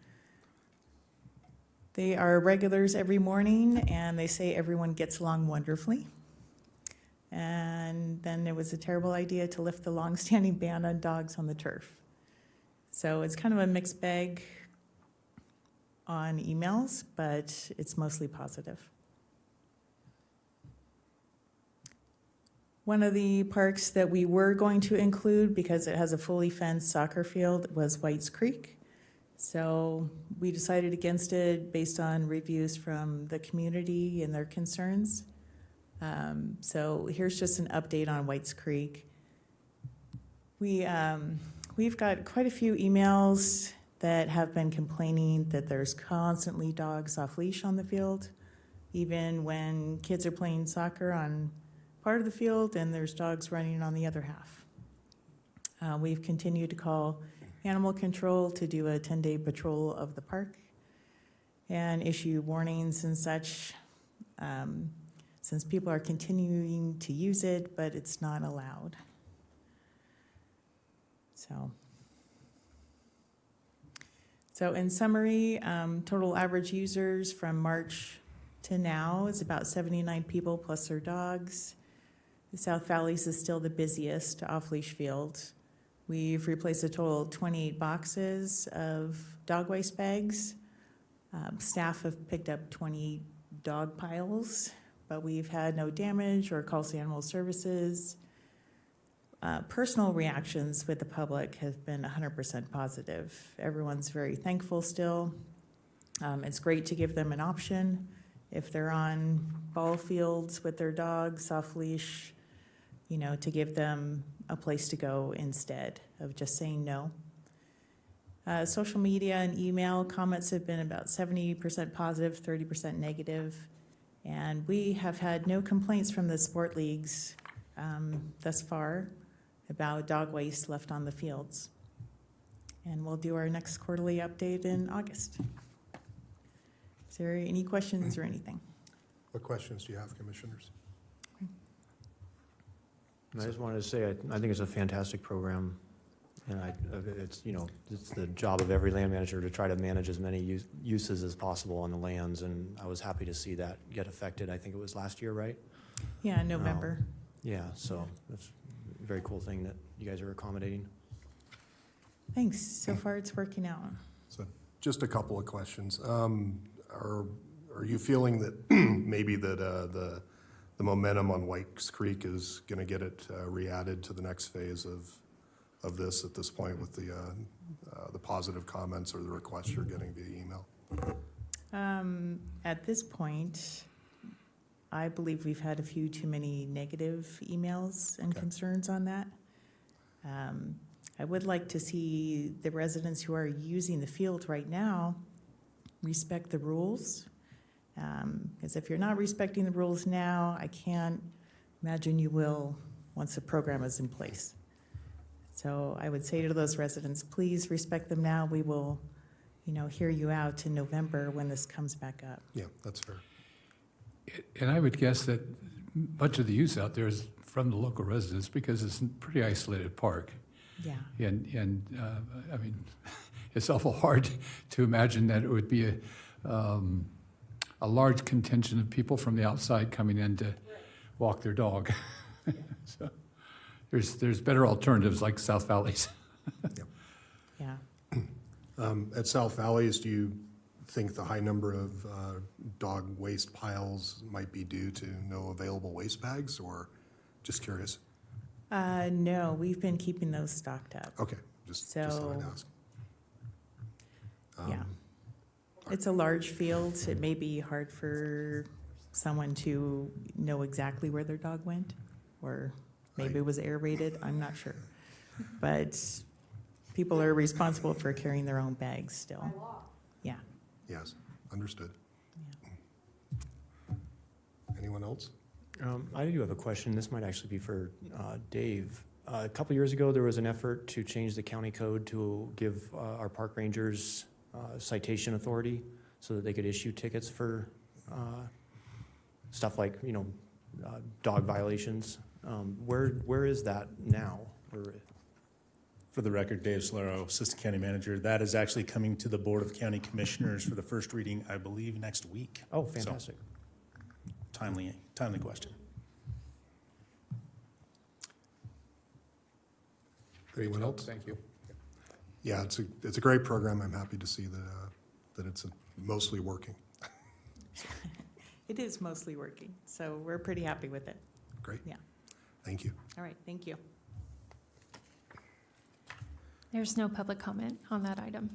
S18: They are regulars every morning, and they say everyone gets along wonderfully. And then it was a terrible idea to lift the long-standing ban on dogs on the turf. So it's kind of a mixed bag on emails, but it's mostly positive. One of the parks that we were going to include, because it has a fully fenced soccer field, was White's Creek. So we decided against it based on reviews from the community and their concerns. So here's just an update on White's Creek. We've got quite a few emails that have been complaining that there's constantly dogs off leash on the field, even when kids are playing soccer on part of the field and there's dogs running on the other half. We've continued to call animal control to do a 10-day patrol of the park and issue warnings and such, since people are continuing to use it, but it's not allowed. So in summary, total average users from March to now is about 79 people plus their dogs. The South Valleys is still the busiest off-leash field. We've replaced a total of 28 boxes of dog waste bags. Staff have picked up 20 dog piles, but we've had no damage or calls to animal services. Personal reactions with the public have been 100% positive. Everyone's very thankful still. It's great to give them an option if they're on ball fields with their dogs off leash, to give them a place to go instead of just saying no. Social media and email comments have been about 70% positive, 30% negative, and we have had no complaints from the sport leagues thus far about dog waste left on the fields. And we'll do our next quarterly update in August. Is there any questions or anything?
S1: What questions do you have, commissioners?
S11: I just wanted to say, I think it's a fantastic program. And it's the job of every land manager to try to manage as many uses as possible on the lands. And I was happy to see that get affected. I think it was last year, right?
S18: Yeah, November.
S11: Yeah, so that's a very cool thing that you guys are accommodating.
S18: Thanks. So far, it's working out.
S1: So just a couple of questions. Are you feeling that maybe that the momentum on White's Creek is going to get it re-added to the next phase of this at this point with the positive comments or the requests you're getting via email?
S18: At this point, I believe we've had a few too many negative emails and concerns on that. I would like to see the residents who are using the field right now respect the rules. Because if you're not respecting the rules now, I can't imagine you will once the program is in place. So I would say to those residents, please respect them now. We will, hear you out in November when this comes back up.
S1: Yeah, that's fair.
S7: And I would guess that much of the use out there is from the local residents because it's a pretty isolated park.
S18: Yeah.
S7: And I mean, it's awful hard to imagine that it would be a large contingent of people from the outside coming in to walk their dog. So there's better alternatives like South Valleys.
S18: Yeah.
S1: At South Valleys, do you think the high number of dog waste piles might be due to no available waste bags, or just curious?
S18: No, we've been keeping those stocked up.
S1: Okay, just thought I'd ask.
S18: Yeah. It's a large field. So it may be hard for someone to know exactly where their dog went, or maybe it was aerated. I'm not sure. But people are responsible for carrying their own bags still. Yeah.
S1: Yes, understood. Anyone else?
S11: I do have a question. This might actually be for Dave. A couple years ago, there was an effort to change the county code to give our park rangers citation authority so that they could issue tickets for stuff like, dog violations. Where is that now?
S5: For the record, Dave Solero, Assistant County Manager. That is actually coming to the Board of County Commissioners for the first reading, I believe, next week.
S11: Oh, fantastic.
S5: So, timely question.
S1: Anyone else?
S7: Thank you.
S1: Yeah, it's a great program. I'm happy to see that it's mostly working.
S18: It is mostly working, so we're pretty happy with it.
S1: Great.
S18: Yeah.
S1: Thank you.
S18: All right, thank you.
S2: There's no public comment on that item.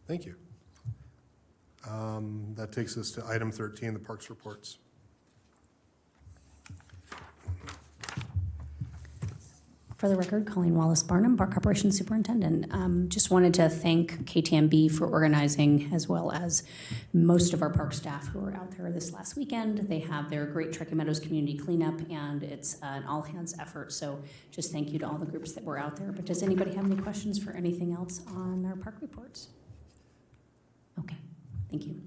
S1: Thank you. That takes us to item 13, the Parks Reports.
S3: For the record, Colleen Wallace-Barnum, Park Corporation Superintendent. Just wanted to thank KTMB for organizing, as well as most of our park staff who were out there this last weekend. They have their Great Truckee Meadows community cleanup, and it's an all-hands effort. So just thank you to all the groups that were out there. But does anybody have any questions for anything else on our park reports? Okay, thank you.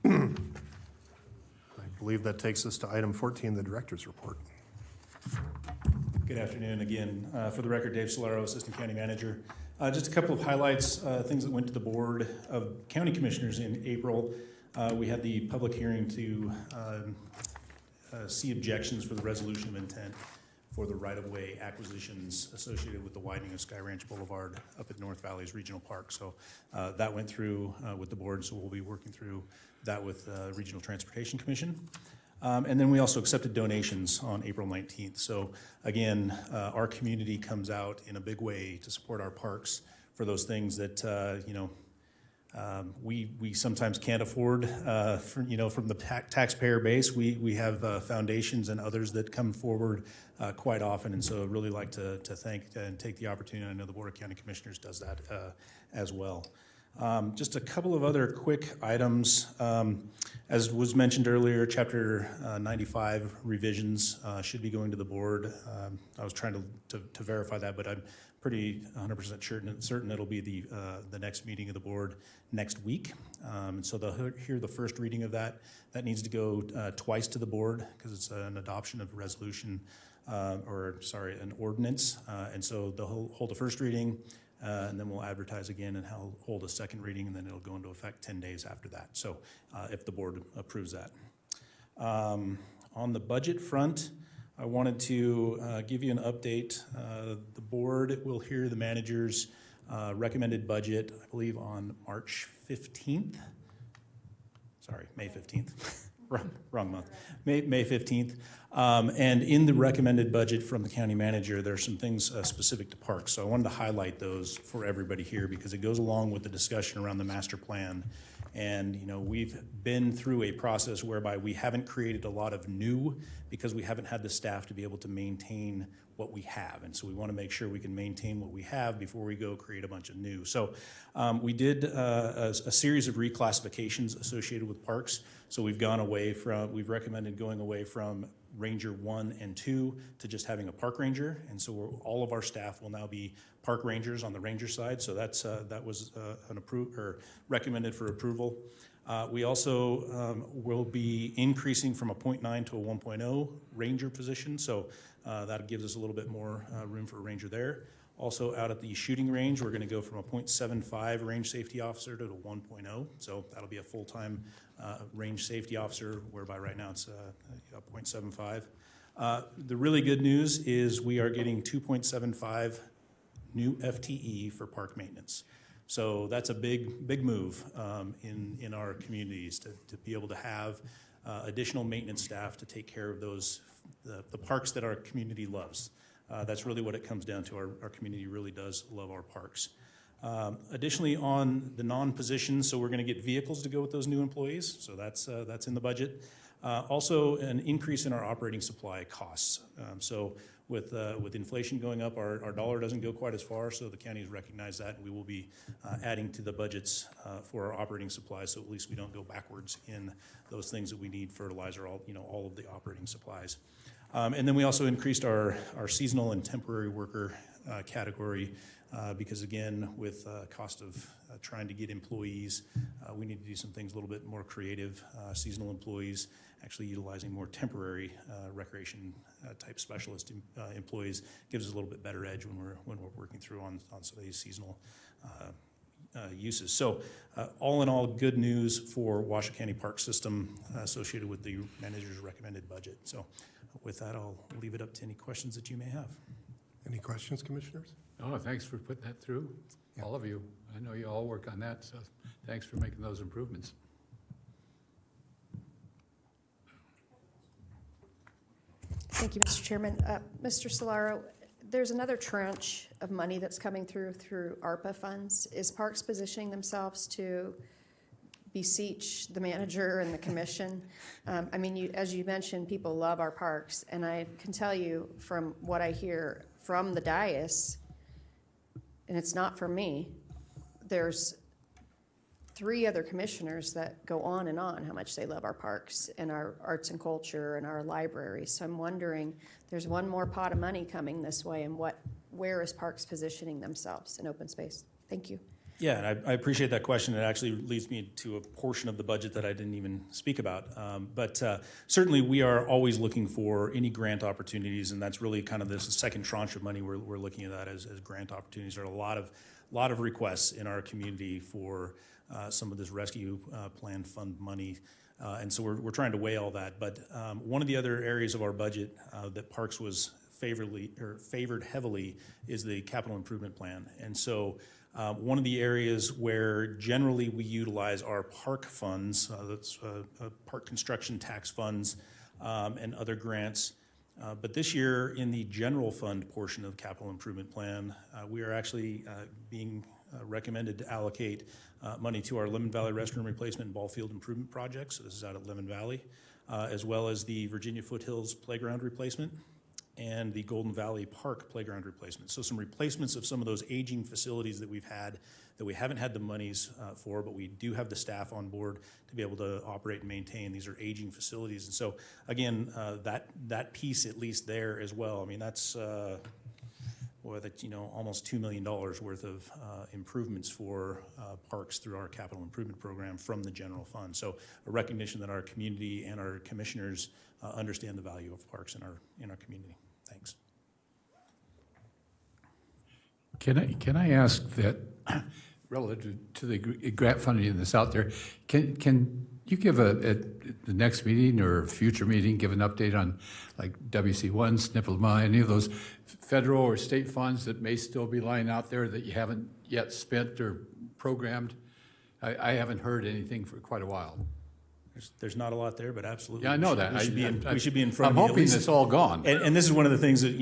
S1: I believe that takes us to item 14, the Director's Report.
S5: Good afternoon again. For the record, Dave Solero, Assistant County Manager. Just a couple of highlights, things that went to the Board of County Commissioners in April. We had the public hearing to see objections for the resolution of intent for the right-of-way acquisitions associated with the widening of Sky Ranch Boulevard up at North Valley's Regional Park. So that went through with the board, so we'll be working through that with the Regional Transportation Commission. And then we also accepted donations on April 19th. So again, our community comes out in a big way to support our parks for those things that, we sometimes can't afford, from the taxpayer base. We have foundations and others that come forward quite often, and so I'd really like to thank and take the opportunity. I know the Board of County Commissioners does that as well. Just a couple of other quick items. As was mentioned earlier, Chapter 95 revisions should be going to the board. I was trying to verify that, but I'm pretty 100% certain it'll be the next meeting of the board next week. And so they'll hear the first reading of that. That needs to go twice to the board because it's an adoption of resolution, an ordinance. And so they'll hold the first reading, and then we'll advertise again and hold a second reading, and then it'll go into effect 10 days after that. So if the board approves that. On the budget front, I wanted to give you an update. The board will hear the manager's recommended budget, I believe, on March 15th. Sorry, May 15th. Wrong month. May 15th. And in the recommended budget from the county manager, there are some things specific to parks. So I wanted to highlight those for everybody here because it goes along with the discussion around the master plan. And, we've been through a process whereby we haven't created a lot of new because we haven't had the staff to be able to maintain what we have. And so we want to make sure we can maintain what we have before we go create a bunch of new. So we did a series of reclassifications associated with parks. So we've recommended going away from Ranger 1 and 2 to just having a park ranger. And so all of our staff will now be park rangers on the ranger side. So that was recommended for approval. We also will be increasing from a 0.9 to a 1.0 ranger position. So that gives us a little bit more room for a ranger there. Also out at the shooting range, we're going to go from a 0.75 range safety officer to a 1.0. So that'll be a full-time range safety officer, whereby right now it's a 0.75. The really good news is we are getting 2.75 new FTE for park maintenance. So that's a big move in our communities to be able to have additional maintenance staff to take care of the parks that our community loves. That's really what it comes down to. Our community really does love our parks. Additionally, on the non-positions, so we're going to get vehicles to go with those new employees. So that's in the budget. Also, an increase in our operating supply costs. So with inflation going up, our dollar doesn't go quite as far. So the county has recognized that, and we will be adding to the budgets for our operating supplies. So at least we don't go backwards in those things that we need: fertilizer, all of the operating supplies.
S10: And then we also increased our seasonal and temporary worker category because again, with cost of trying to get employees, we need to do some things a little bit more creative. Seasonal employees actually utilizing more temporary recreation type specialist employees gives us a little bit better edge when we're working through on some of these seasonal uses. So all in all, good news for Washoe County Park System associated with the manager's recommended budget. So with that, I'll leave it up to any questions that you may have.
S1: Any questions, commissioners?
S7: Oh, thanks for putting that through, all of you. I know you all work on that, so thanks for making those improvements.
S12: Thank you, Mr. Chairman. Mr. Solaro, there's another tranche of money that's coming through ARPA funds. Is Parks positioning themselves to beseech the manager and the commission? I mean, as you mentioned, people love our parks, and I can tell you from what I hear from the dais, and it's not from me, there's 3 other commissioners that go on and on how much they love our parks and our arts and culture and our libraries. So I'm wondering, there's one more pot of money coming this way, and where is Parks positioning themselves in open space? Thank you.
S10: Yeah, and I appreciate that question. It actually leads me to a portion of the budget that I didn't even speak about. But certainly we are always looking for any grant opportunities, and that's really kind of this second tranche of money we're looking at that as grant opportunities. There are a lot of requests in our community for some of this rescue plan fund money. And so we're trying to weigh all that. But one of the other areas of our budget that Parks was favored heavily is the capital improvement plan. And so one of the areas where generally we utilize our park funds, that's park construction tax funds and other grants. But this year in the general fund portion of capital improvement plan, we are actually being recommended to allocate money to our Lemon Valley restroom replacement and ball field improvement projects. So this is out at Lemon Valley, as well as the Virginia Foothills playground replacement and the Golden Valley Park playground replacement. So some replacements of some of those aging facilities that we've had that we haven't had the monies for, but we do have the staff on board to be able to operate and maintain. These are aging facilities. And so again, that piece at least there as well. I mean, that's almost $2 million worth of improvements for parks through our capital improvement program from the general fund. So a recognition that our community and our commissioners understand the value of parks in our community. Thanks.
S7: Can I ask that, relative to the grant funding that's out there, can you give at the next meeting or future meeting, give an update on like WC1, SNPLMA, any of those federal or state funds that may still be lying out there that you haven't yet spent or programmed? I haven't heard anything for quite a while.
S10: There's not a lot there, but absolutely.
S7: Yeah, I know that.
S10: We should be in front
S7: I'm
S10: of you.
S7: hoping it's all gone.
S10: And this is one of the things that,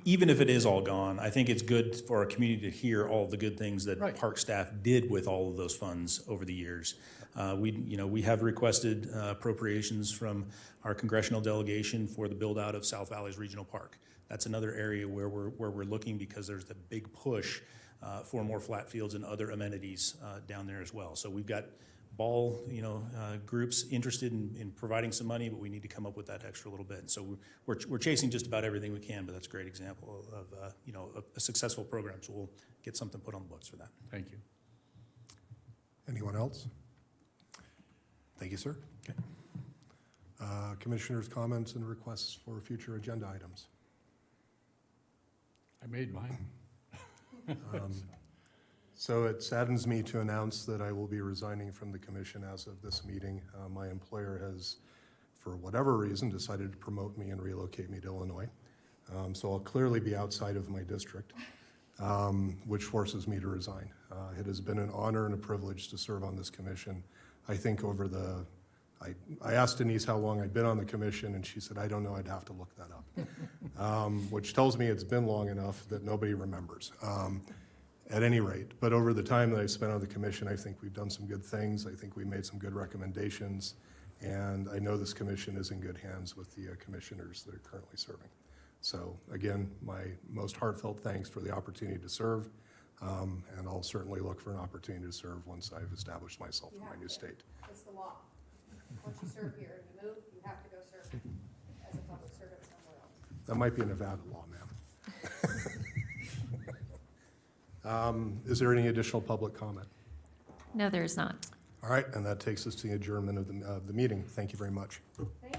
S10: even if it is all gone, I think it's good for our community to hear all the good things that park staff did with all of those funds over the years. We have requested appropriations from our congressional delegation for the build out of South Valley's Regional Park. That's another area where we're looking because there's the big push for more flat fields and other amenities down there as well. So we've got ball, groups interested in providing some money, but we need to come up with that extra little bit. So we're chasing just about everything we can, but that's a great example of a successful program. So we'll get something put on the books for that.
S7: Thank you.
S1: Anyone else? Thank you, sir.
S10: Okay.
S1: Commissioners' comments and requests for future agenda items.
S7: I made mine.
S1: So it saddens me to announce that I will be resigning from the commission as of this meeting. My employer has, for whatever reason, decided to promote me and relocate me to Illinois. So I'll clearly be outside of my district, which forces me to resign. It has been an honor and a privilege to serve on this commission. I think I asked Denise how long I'd been on the commission, and she said, I don't know, I'd have to look that up, which tells me it's been long enough that nobody remembers. At any rate, but over the time that I've spent on the commission, I think we've done some good things. I think we made some good recommendations, and I know this commission is in good hands with the commissioners that are currently serving. So again, my most heartfelt thanks for the opportunity to serve, and I'll certainly look for an opportunity to serve once I've established myself in my new state.
S12: It's the law. Once you serve here and you move, you have to go serve
S1: That might be a Nevada law, ma'am. Is there any additional public comment?
S2: No, there is not.
S1: All right, and that takes us to the adjournment of the meeting. Thank you very much.
S12: Thank